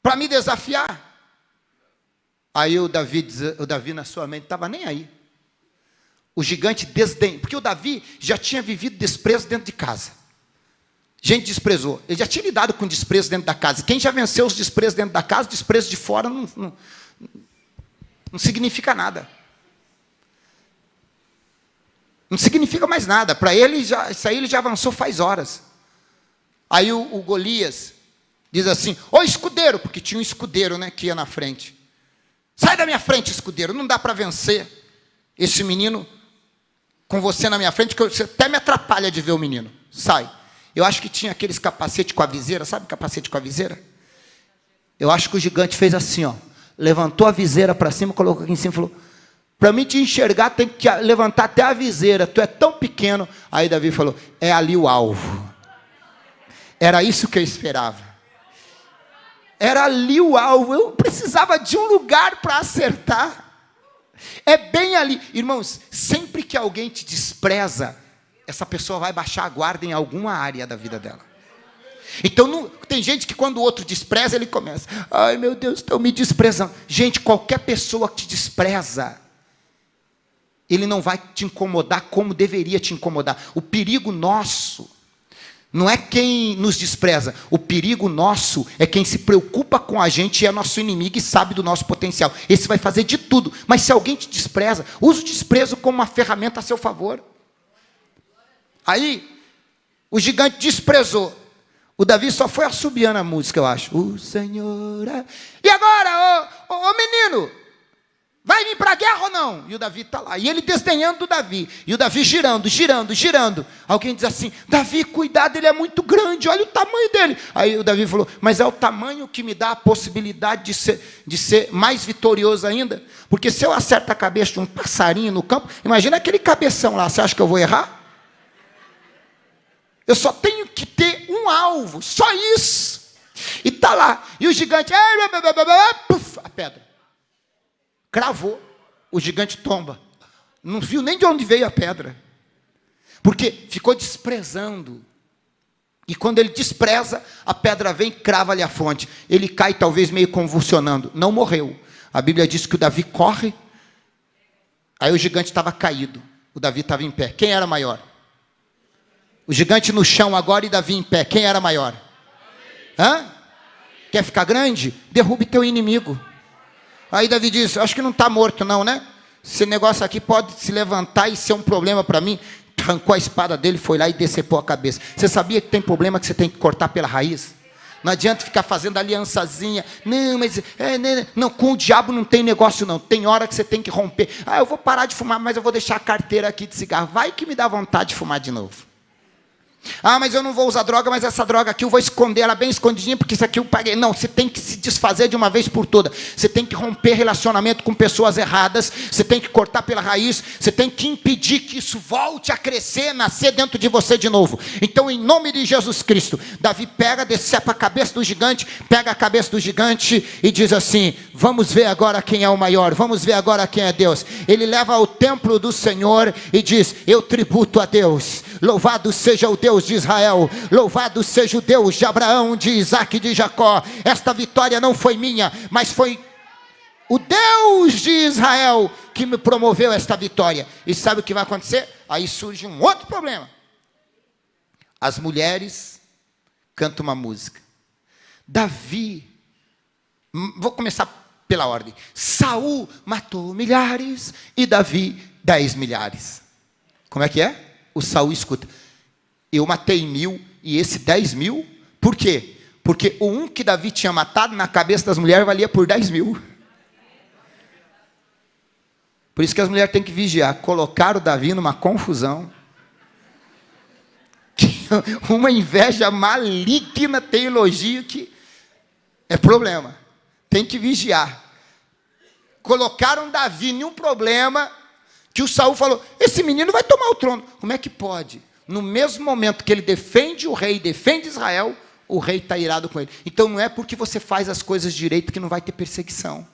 para me desafiar. Aí o Davi na sua mente estava nem aí. O gigante desdém, porque o Davi já tinha vivido desprezo dentro de casa. Gente desprezou. Ele já tinha lidado com desprezo dentro da casa. Quem já venceu os desprezos dentro da casa, desprezo de fora não significa nada. Não significa mais nada. Para ele, isso aí ele já avançou faz horas. Aí o Golias diz assim, ô escudeiro, porque tinha um escudeiro, né, que ia na frente. Sai da minha frente, escudeiro, não dá para vencer esse menino com você na minha frente, que você até me atrapalha de ver o menino. Sai. Eu acho que tinha aqueles capacete com a viseira, sabe capacete com a viseira? Eu acho que o gigante fez assim, ó, levantou a viseira para cima, colocou aqui em cima e falou, para mim te enxergar tem que levantar até a viseira, tu é tão pequeno. Aí Davi falou, é ali o alvo. Era isso que eu esperava. Era ali o alvo, eu precisava de um lugar para acertar. É bem ali. Irmãos, sempre que alguém te despreza, essa pessoa vai baixar a guarda em alguma área da vida dela. Então, tem gente que quando o outro despreza, ele começa, ai meu Deus, estão me desprezando. Gente, qualquer pessoa que te despreza, ele não vai te incomodar como deveria te incomodar. O perigo nosso não é quem nos despreza. O perigo nosso é quem se preocupa com a gente e é nosso inimigo e sabe do nosso potencial. Esse vai fazer de tudo. Mas se alguém te despreza, use o desprezo como uma ferramenta a seu favor. Aí, o gigante desprezou. O Davi só foi assobiando a música, eu acho. O Senhor... E agora, ô menino, vai vir para a guerra ou não? E o Davi está lá. E ele desdenhando do Davi. E o Davi girando, girando, girando. Alguém diz assim, Davi, cuidado, ele é muito grande, olha o tamanho dele. Aí o Davi falou, mas é o tamanho que me dá a possibilidade de ser mais vitorioso ainda. Porque se eu acerto a cabeça de um passarinho no campo, imagina aquele cabeção lá, você acha que eu vou errar? Eu só tenho que ter um alvo, só isso. E está lá. E o gigante, puf, a pedra. Cravou, o gigante tomba. Não viu nem de onde veio a pedra. Porque ficou desprezando. E quando ele despreza, a pedra vem e crava-lhe a fronte. Ele cai talvez meio convulsionando. Não morreu. A Bíblia diz que o Davi corre. Aí o gigante estava caído. O Davi estava em pé. Quem era maior? O gigante no chão agora e Davi em pé. Quem era maior? Hã? Quer ficar grande? Derrube teu inimigo. Aí Davi diz, acho que não está morto não, né? Esse negócio aqui pode se levantar e ser um problema para mim. Arrancou a espada dele, foi lá e decepou a cabeça. Você sabia que tem problema que você tem que cortar pela raiz? Não adianta ficar fazendo aliançazinha. Não, mas não, com o diabo não tem negócio não. Tem hora que você tem que romper. Eu vou parar de fumar, mas eu vou deixar a carteira aqui de cigarro. Vai que me dá vontade de fumar de novo. Mas eu não vou usar droga, mas essa droga aqui eu vou esconder ela bem escondidinha, porque isso aqui eu paguei. Não, você tem que se desfazer de uma vez por todas. Você tem que romper relacionamento com pessoas erradas. Você tem que cortar pela raiz. Você tem que impedir que isso volte a crescer, nascer dentro de você de novo. Então, em nome de Jesus Cristo, Davi decepa a cabeça do gigante, pega a cabeça do gigante e diz assim: vamos ver agora quem é o maior, vamos ver agora quem é Deus. Ele leva ao templo do Senhor e diz: eu tributo a Deus. Louvado seja o Deus de Israel, louvado seja o Deus de Abraão, de Isaac e de Jacó. Esta vitória não foi minha, mas foi o Deus de Israel que me promoveu esta vitória. E sabe o que vai acontecer? Aí surge um outro problema. As mulheres cantam uma música. Davi, vou começar pela ordem. Saul matou milhares e Davi 10 milhares. Como é que é? O Saul escuta: eu matei 1000 e esse 10.000. Por quê? Porque o um que Davi tinha matado na cabeça das mulheres valia por 10.000. Por isso que as mulheres têm que vigiar. Colocaram o Davi numa confusão. Uma inveja maligna, tem elogio que é problema. Tem que vigiar. Colocaram Davi em um problema que o Saul falou: esse menino vai tomar o trono. Como é que pode? No mesmo momento que ele defende o rei, defende Israel, o rei está irado com ele. Então não é porque você faz as coisas direito que não vai ter perseguição.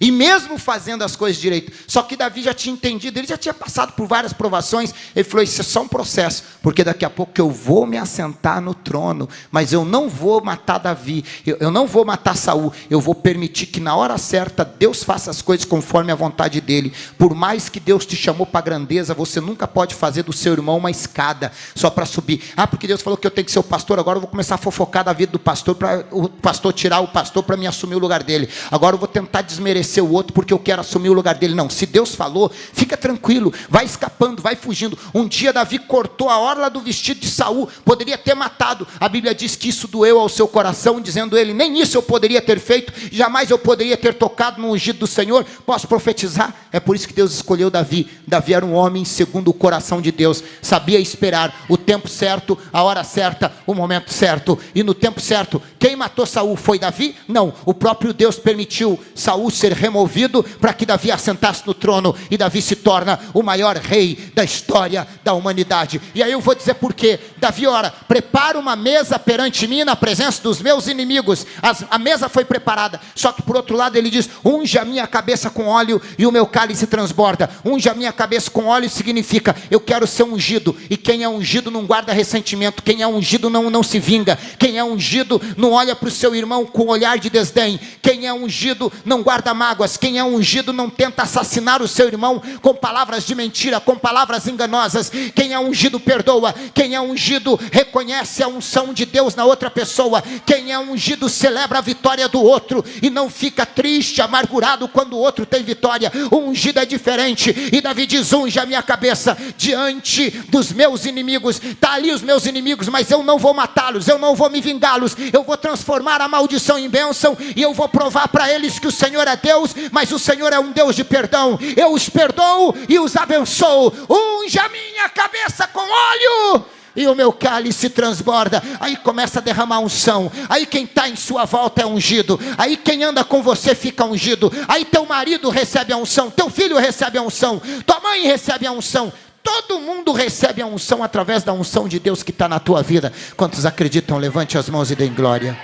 E mesmo fazendo as coisas direito, só que Davi já tinha entendido, ele já tinha passado por várias provações, ele falou: isso é só um processo, porque daqui a pouco eu vou me assentar no trono, mas eu não vou matar Davi, eu não vou matar Saul, eu vou permitir que na hora certa Deus faça as coisas conforme a vontade dele. Por mais que Deus te chamou para a grandeza, você nunca pode fazer do seu irmão uma escada, só para subir. Porque Deus falou que eu tenho que ser o pastor, agora eu vou começar a fofocar da vida do pastor, para o pastor tirar o pastor para me assumir o lugar dele. Agora eu vou tentar desmerecer o outro porque eu quero assumir o lugar dele. Não, se Deus falou, fica tranquilo, vai escapando, vai fugindo. Um dia Davi cortou a orla do vestido de Saul, poderia ter matado. A Bíblia diz que isso doeu ao seu coração, dizendo ele: nem isso eu poderia ter feito, jamais eu poderia ter tocado no ungido do Senhor. Posso profetizar? É por isso que Deus escolheu Davi. Davi era um homem segundo o coração de Deus, sabia esperar o tempo certo, a hora certa, o momento certo. E no tempo certo, quem matou Saul foi Davi? Não, o próprio Deus permitiu Saul ser removido para que Davi assentasse no trono, e Davi se torna o maior rei da história da humanidade. E aí eu vou dizer por quê. Davi ora: prepara uma mesa perante mim na presença dos meus inimigos. A mesa foi preparada, só que por outro lado ele diz: unge a minha cabeça com óleo e o meu cálice transborda. Unge a minha cabeça com óleo significa: eu quero ser ungido, e quem é ungido não guarda ressentimento, quem é ungido não se vinga, quem é ungido não olha para o seu irmão com olhar de desdém, quem é ungido não guarda mágoas, quem é ungido não tenta assassinar o seu irmão com palavras de mentira, com palavras enganosas. Quem é ungido perdoa, quem é ungido reconhece a unção de Deus na outra pessoa, quem é ungido celebra a vitória do outro e não fica triste, amargurado quando o outro tem vitória. O ungido é diferente, e Davi diz: unge a minha cabeça diante dos meus inimigos. Está ali os meus inimigos, mas eu não vou matá-los, eu não vou me vingá-los, eu vou transformar a maldição em bênção, e eu vou provar para eles que o Senhor é Deus, mas o Senhor é um Deus de perdão. Eu os perdoo e os abençoo. Unge a minha cabeça com óleo e o meu cálice transborda. Aí começa a derramar unção. Aí quem está em sua volta é ungido. Aí quem anda com você fica ungido. Aí teu marido recebe a unção, teu filho recebe a unção, tua mãe recebe a unção. Todo mundo recebe a unção através da unção de Deus que está na tua vida. Quantos acreditam? Levante as mãos e deem glória.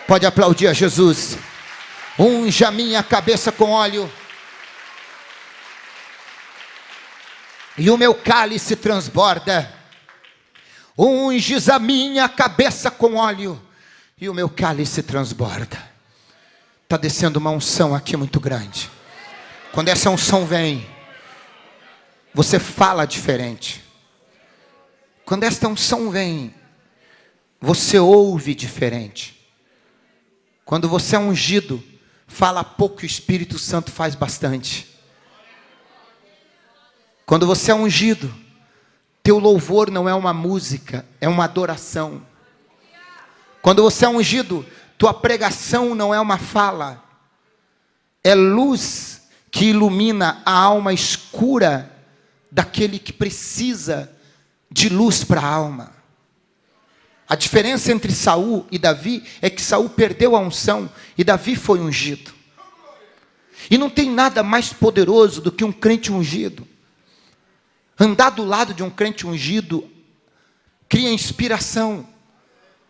Pode aplaudir a Jesus. Unge a minha cabeça com óleo e o meu cálice transborda. Unges a minha cabeça com óleo e o meu cálice transborda. Está descendo uma unção aqui muito grande. Quando essa unção vem, você fala diferente. Quando esta unção vem, você ouve diferente. Quando você é ungido, fala pouco e o Espírito Santo faz bastante. Quando você é ungido, teu louvor não é uma música, é uma adoração. Quando você é ungido, tua pregação não é uma fala, é luz que ilumina a alma escura daquele que precisa de luz para a alma. A diferença entre Saul e Davi é que Saul perdeu a unção e Davi foi ungido. E não tem nada mais poderoso do que um crente ungido. Andar do lado de um crente ungido cria inspiração.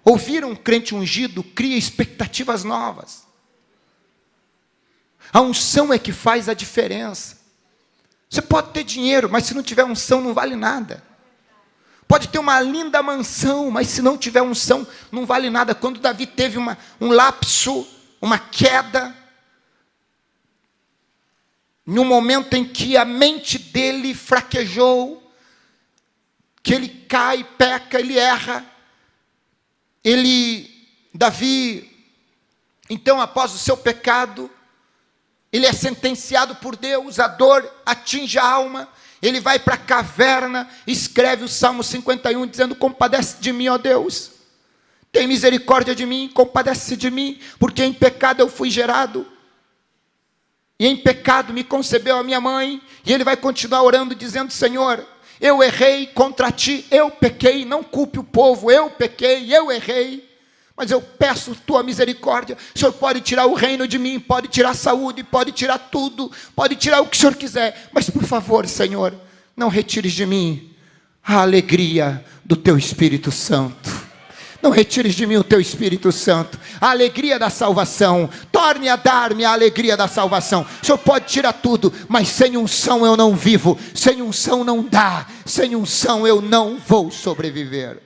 Ouvir um crente ungido cria expectativas novas. A unção é que faz a diferença. Você pode ter dinheiro, mas se não tiver unção não vale nada. Pode ter uma linda mansão, mas se não tiver unção não vale nada. Quando Davi teve um lapso, uma queda, num momento em que a mente dele fraquejou, que ele cai, peca, ele erra, Davi, então após o seu pecado, ele é sentenciado por Deus, a dor atinge a alma, ele vai para a caverna, escreve o Salmo 51, dizendo: compadece de mim, ó Deus, tem misericórdia de mim, compadece de mim, porque em pecado eu fui gerado, e em pecado me concebeu a minha mãe. E ele vai continuar orando, dizendo: Senhor, eu errei contra ti, eu pequei, não culpe o povo, eu pequei, eu errei, mas eu peço tua misericórdia. O Senhor pode tirar o reino de mim, pode tirar a saúde, pode tirar tudo, pode tirar o que o Senhor quiser, mas por favor, Senhor, não retires de mim a alegria do teu Espírito Santo. Não retires de mim o teu Espírito Santo, a alegria da salvação. Torne a dar-me a alegria da salvação. O Senhor pode tirar tudo, mas sem unção eu não vivo. Sem unção não dá. Sem unção eu não vou sobreviver.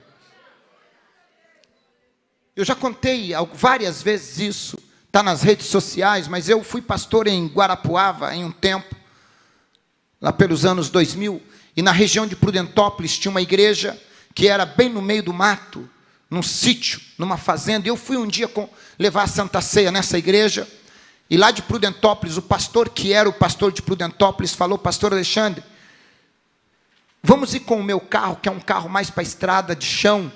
Eu já contei várias vezes isso, está nas redes sociais, mas eu fui pastor em Guarapuava em um tempo, lá pelos anos 2000, e na região de Prudentópolis tinha uma igreja que era bem no meio do mato, num sítio, numa fazenda. E eu fui um dia levar a Santa Ceia nessa igreja, e lá de Prudentópolis, o pastor que era o pastor de Prudentópolis falou: pastor Alexandre, vamos ir com o meu carro, que é um carro mais para a estrada de chão,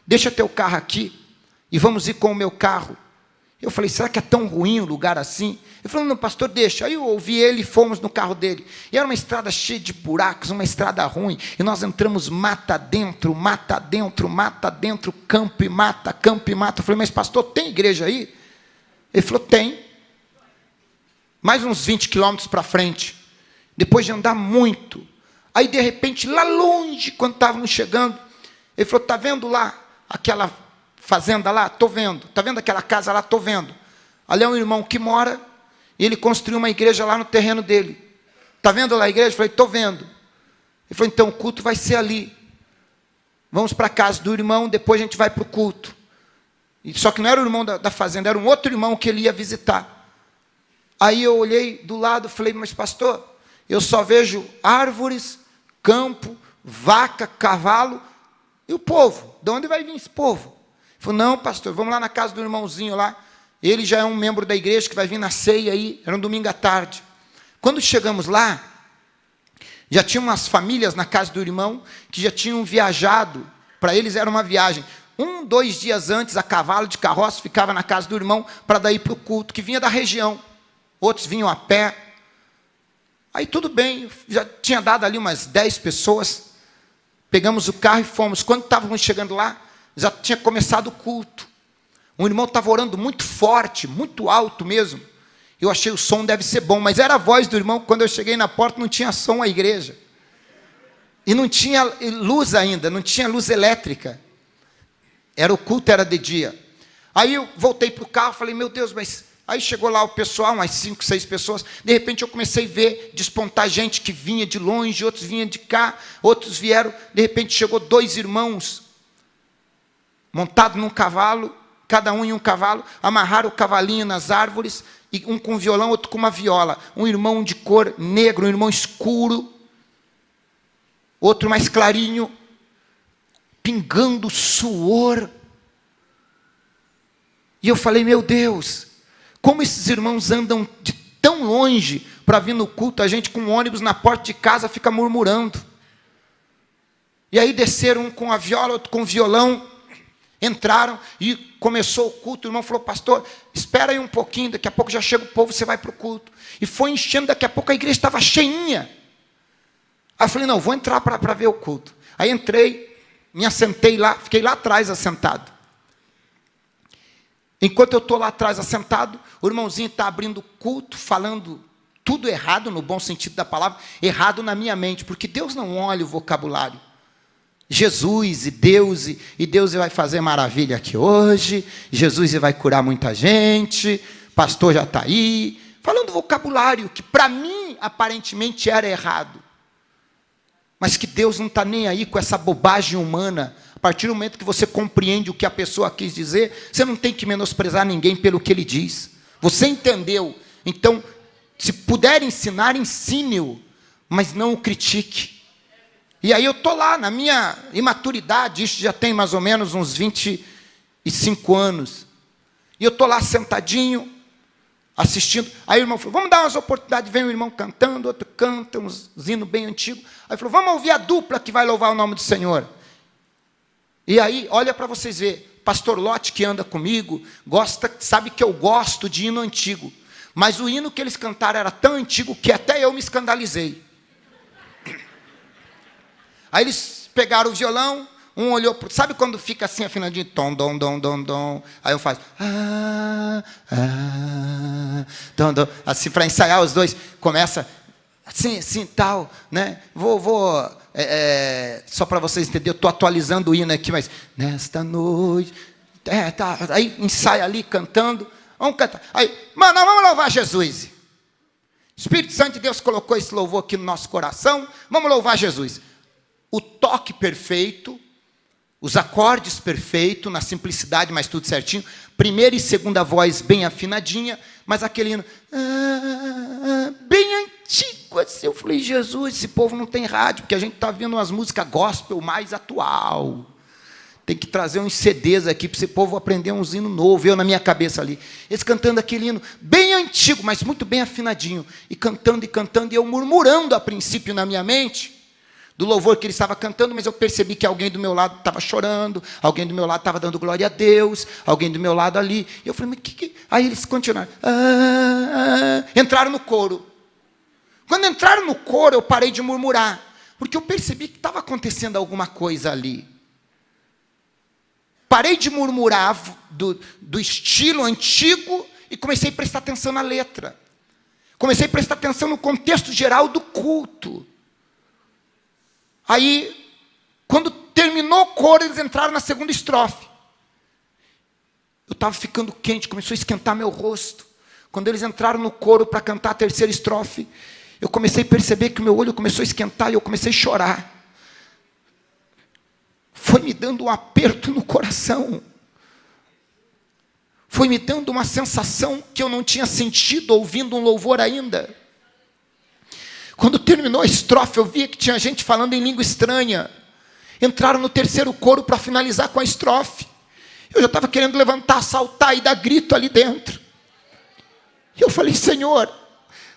deixa teu carro aqui, e vamos ir com o meu carro. Eu falei: será que é tão ruim um lugar assim? Ele falou: não, pastor, deixa. Aí eu ouvi ele e fomos no carro dele. E era uma estrada cheia de buracos, uma estrada ruim. E nós entramos mata dentro, campo e mata, campo e mata. Eu falei: mas pastor, tem igreja aí? Ele falou: tem. Mais uns 20 quilômetros para frente. Depois de andar muito. Aí de repente, lá longe, quando estávamos chegando, ele falou: está vendo lá aquela fazenda lá? Estou vendo. Está vendo aquela casa lá? Estou vendo. Ali é um irmão que mora, e ele construiu uma igreja lá no terreno dele. Está vendo lá a igreja? Eu falei: estou vendo. Ele falou: então o culto vai ser ali. Vamos para a casa do irmão, depois a gente vai para o culto. Só que não era o irmão da fazenda, era um outro irmão que ele ia visitar. Aí eu olhei do lado e falei: mas pastor, eu só vejo árvores, campo, vaca, cavalo, e o povo. De onde vai vir esse povo? Ele falou: não, pastor, vamos lá na casa do irmãozinho lá. Ele já é um membro da igreja que vai vir na ceia aí. Era um domingo à tarde. Quando chegamos lá, já tinha umas famílias na casa do irmão que já tinham viajado. Para eles era uma viagem. 2 dias antes, a cavalo de carroça ficava na casa do irmão para daí para o culto, que vinha da região. Outros vinham a pé. Aí tudo bem, já tinha dado ali umas 10 pessoas. Pegamos o carro e fomos. Quando estávamos chegando lá, já tinha começado o culto. Um irmão estava orando muito forte, muito alto mesmo. Eu achei o som deve ser bom, mas era a voz do irmão. Quando eu cheguei na porta, não tinha som a igreja. E não tinha luz ainda, não tinha luz elétrica. O culto era de dia. Aí eu voltei para o carro, falei: meu Deus, mas... Aí chegou lá o pessoal, umas 5, 6 pessoas. De repente eu comecei a ver despontar gente que vinha de longe, outros vinham de cá, outros vieram. De repente chegou 2 irmãos, montados num cavalo, cada um em um cavalo, amarraram o cavalinho nas árvores, e um com violão, outro com uma viola. Um irmão de cor negra, um irmão escuro, outro mais clarinho, pingando suor. E eu falei: meu Deus, como esses irmãos andam de tão longe para vir no culto, a gente com um ônibus na porta de casa fica murmurando. E aí desceram um com a viola, outro com o violão. Entraram e começou o culto. O irmão falou: pastor, espera aí um pouquinho, daqui a pouco já chega o povo, você vai para o culto. E foi enchendo, daqui a pouco a igreja estava cheinha. Aí eu falei: não, vou entrar para ver o culto. Aí entrei, me assentei lá, fiquei lá atrás assentado. Enquanto eu estou lá atrás assentado, o irmãozinho está abrindo o culto, falando tudo errado, no bom sentido da palavra, errado na minha mente, porque Deus não olha o vocabulário. Jesus e Deus vai fazer maravilha aqui hoje, Jesus vai curar muita gente, pastor já está aí, falando vocabulário que para mim aparentemente era errado, mas que Deus não está nem aí com essa bobagem humana. A partir do momento que você compreende o que a pessoa quis dizer, você não tem que menosprezar ninguém pelo que ele diz. Você entendeu? Então, se puder ensinar, ensine-o, mas não o critique. E aí eu estou lá, na minha imaturidade, isso já tem mais ou menos uns 25 anos. E eu estou lá sentadinho, assistindo. Aí o irmão falou: vamos dar umas oportunidades. Vem um irmão cantando, outro canta, uns hinos bem antigos. Aí falou: vamos ouvir a dupla que vai louvar o nome do Senhor. E aí, olha para vocês verem, pastor Lote, que anda comigo, sabe que eu gosto de hino antigo. Mas o hino que eles cantaram era tão antigo que até eu me escandalizei. Aí eles pegaram o violão, um olhou para... Sabe quando fica assim afinadinho? Tom, dom, dom, dom, dom. Aí eu faço... dom, dom. Assim, para ensaiar os dois, começa assim, assim, tal, né? Só para vocês entenderem, eu estou atualizando o hino aqui, mas... Nesta noite... Tá. Aí ensaia ali, cantando. Vamos cantar. Aí, mano, vamos louvar Jesus. Espírito Santo de Deus colocou esse louvor aqui no nosso coração. Vamos louvar Jesus. O toque perfeito, os acordes perfeitos, na simplicidade, mas tudo certinho. Primeira e segunda voz bem afinadinha, mas aquele hino bem antigo assim. Eu falei: Jesus, esse povo não tem rádio, porque a gente está vendo umas músicas gospel mais atual. Tem que trazer uns CDs aqui para esse povo aprender uns hinos novos. Eu na minha cabeça ali, eles cantando aquele hino bem antigo, mas muito bem afinadinho, e cantando, e eu murmurando a princípio na minha mente do louvor que ele estava cantando, mas eu percebi que alguém do meu lado estava chorando, alguém do meu lado estava dando glória a Deus, alguém do meu lado ali. E eu falei: mas que... Aí eles continuaram. Entraram no coro. Quando entraram no coro, eu parei de murmurar, porque eu percebi que estava acontecendo alguma coisa ali. Parei de murmurar do estilo antigo e comecei a prestar atenção na letra. Comecei a prestar atenção no contexto geral do culto. Aí, quando terminou o coro, eles entraram na segunda estrofe. Eu estava ficando quente, começou a esquentar meu rosto. Quando eles entraram no coro para cantar a terceira estrofe, eu comecei a perceber que o meu olho começou a esquentar e eu comecei a chorar. Foi me dando um aperto no coração. Foi me dando uma sensação que eu não tinha sentido ouvindo um louvor ainda. Quando terminou a estrofe, eu via que tinha gente falando em língua estranha. Entraram no terceiro coro para finalizar com a estrofe. Eu já estava querendo levantar, saltar e dar grito ali dentro. E eu falei: Senhor,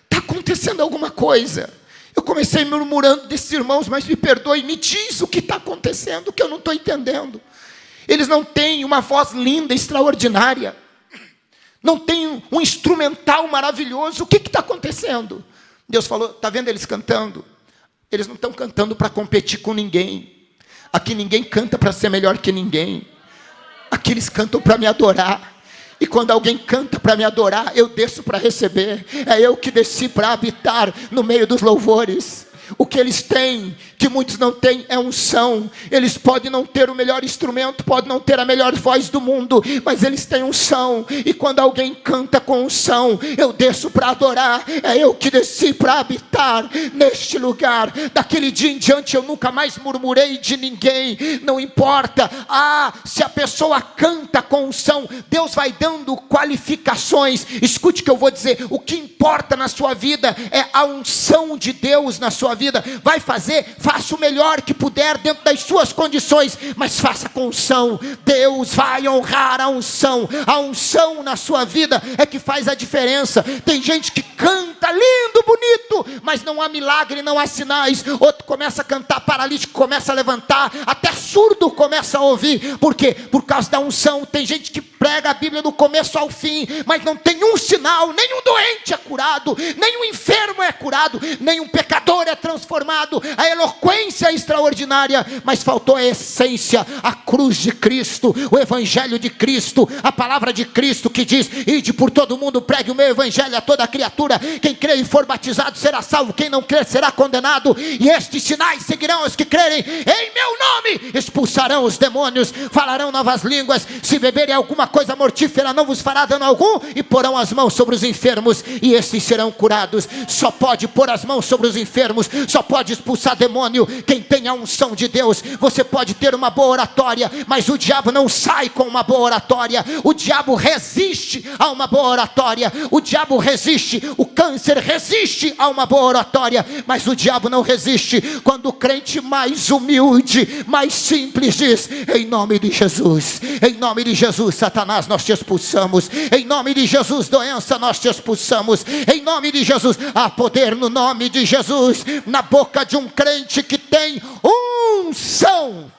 está acontecendo alguma coisa. Eu comecei murmurando desses irmãos: mas me perdoe, me diz o que está acontecendo, que eu não estou entendendo. Eles não têm uma voz linda, extraordinária. Não têm um instrumental maravilhoso. O que está acontecendo? Deus falou: está vendo eles cantando? Eles não estão cantando para competir com ninguém. Aqui ninguém canta para ser melhor que ninguém. Aqui eles cantam para me adorar. E quando alguém canta para me adorar, eu desço para receber. É eu que desci para habitar no meio dos louvores. O que eles têm, que muitos não têm, é unção. Eles podem não ter o melhor instrumento, podem não ter a melhor voz do mundo, mas eles têm unção. E quando alguém canta com unção, eu desço para adorar. É eu que desci para habitar neste lugar. Daquele dia em diante eu nunca mais murmurei de ninguém. Não importa se a pessoa canta com unção, Deus vai dando qualificações. Escute o que eu vou dizer: o que importa na sua vida é a unção de Deus na sua vida. Vai fazer, faça o melhor que puder dentro das suas condições, mas faça com unção. Deus vai honrar a unção. A unção na sua vida é que faz a diferença. Tem gente que canta lindo, bonito, mas não há milagre, não há sinais. Outro começa a cantar, paralítico começa a levantar, até surdo começa a ouvir. Por quê? Por causa da unção. Tem gente que prega a Bíblia do começo ao fim, mas não tem um sinal. Nenhum doente é curado, nenhum enfermo é curado, nenhum pecador é transformado. A eloquência é extraordinária, mas faltou a essência, a cruz de Cristo, o evangelho de Cristo, a palavra de Cristo que diz: ide por todo mundo, pregue o meu evangelho a toda criatura. Quem crer e for batizado será salvo, quem não crer será condenado. E estes sinais seguirão os que crerem em meu nome: expulsarão os demônios, falarão novas línguas, se beberem alguma coisa mortífera não vos fará dano algum, e porão as mãos sobre os enfermos e estes serão curados. Só pode pôr as mãos sobre os enfermos, só pode expulsar demônio quem tem a unção de Deus. Você pode ter uma boa oratória, mas o diabo não sai com uma boa oratória. O diabo resiste a uma boa oratória. O diabo resiste, o câncer resiste a uma boa oratória, mas o diabo não resiste quando o crente mais humilde, mais simples diz: em nome de Jesus, em nome de Jesus, Satanás, nós te expulsamos. Em nome de Jesus, doença, nós te expulsamos. Em nome de Jesus, há poder no nome de Jesus, na boca de um crente que tem unção.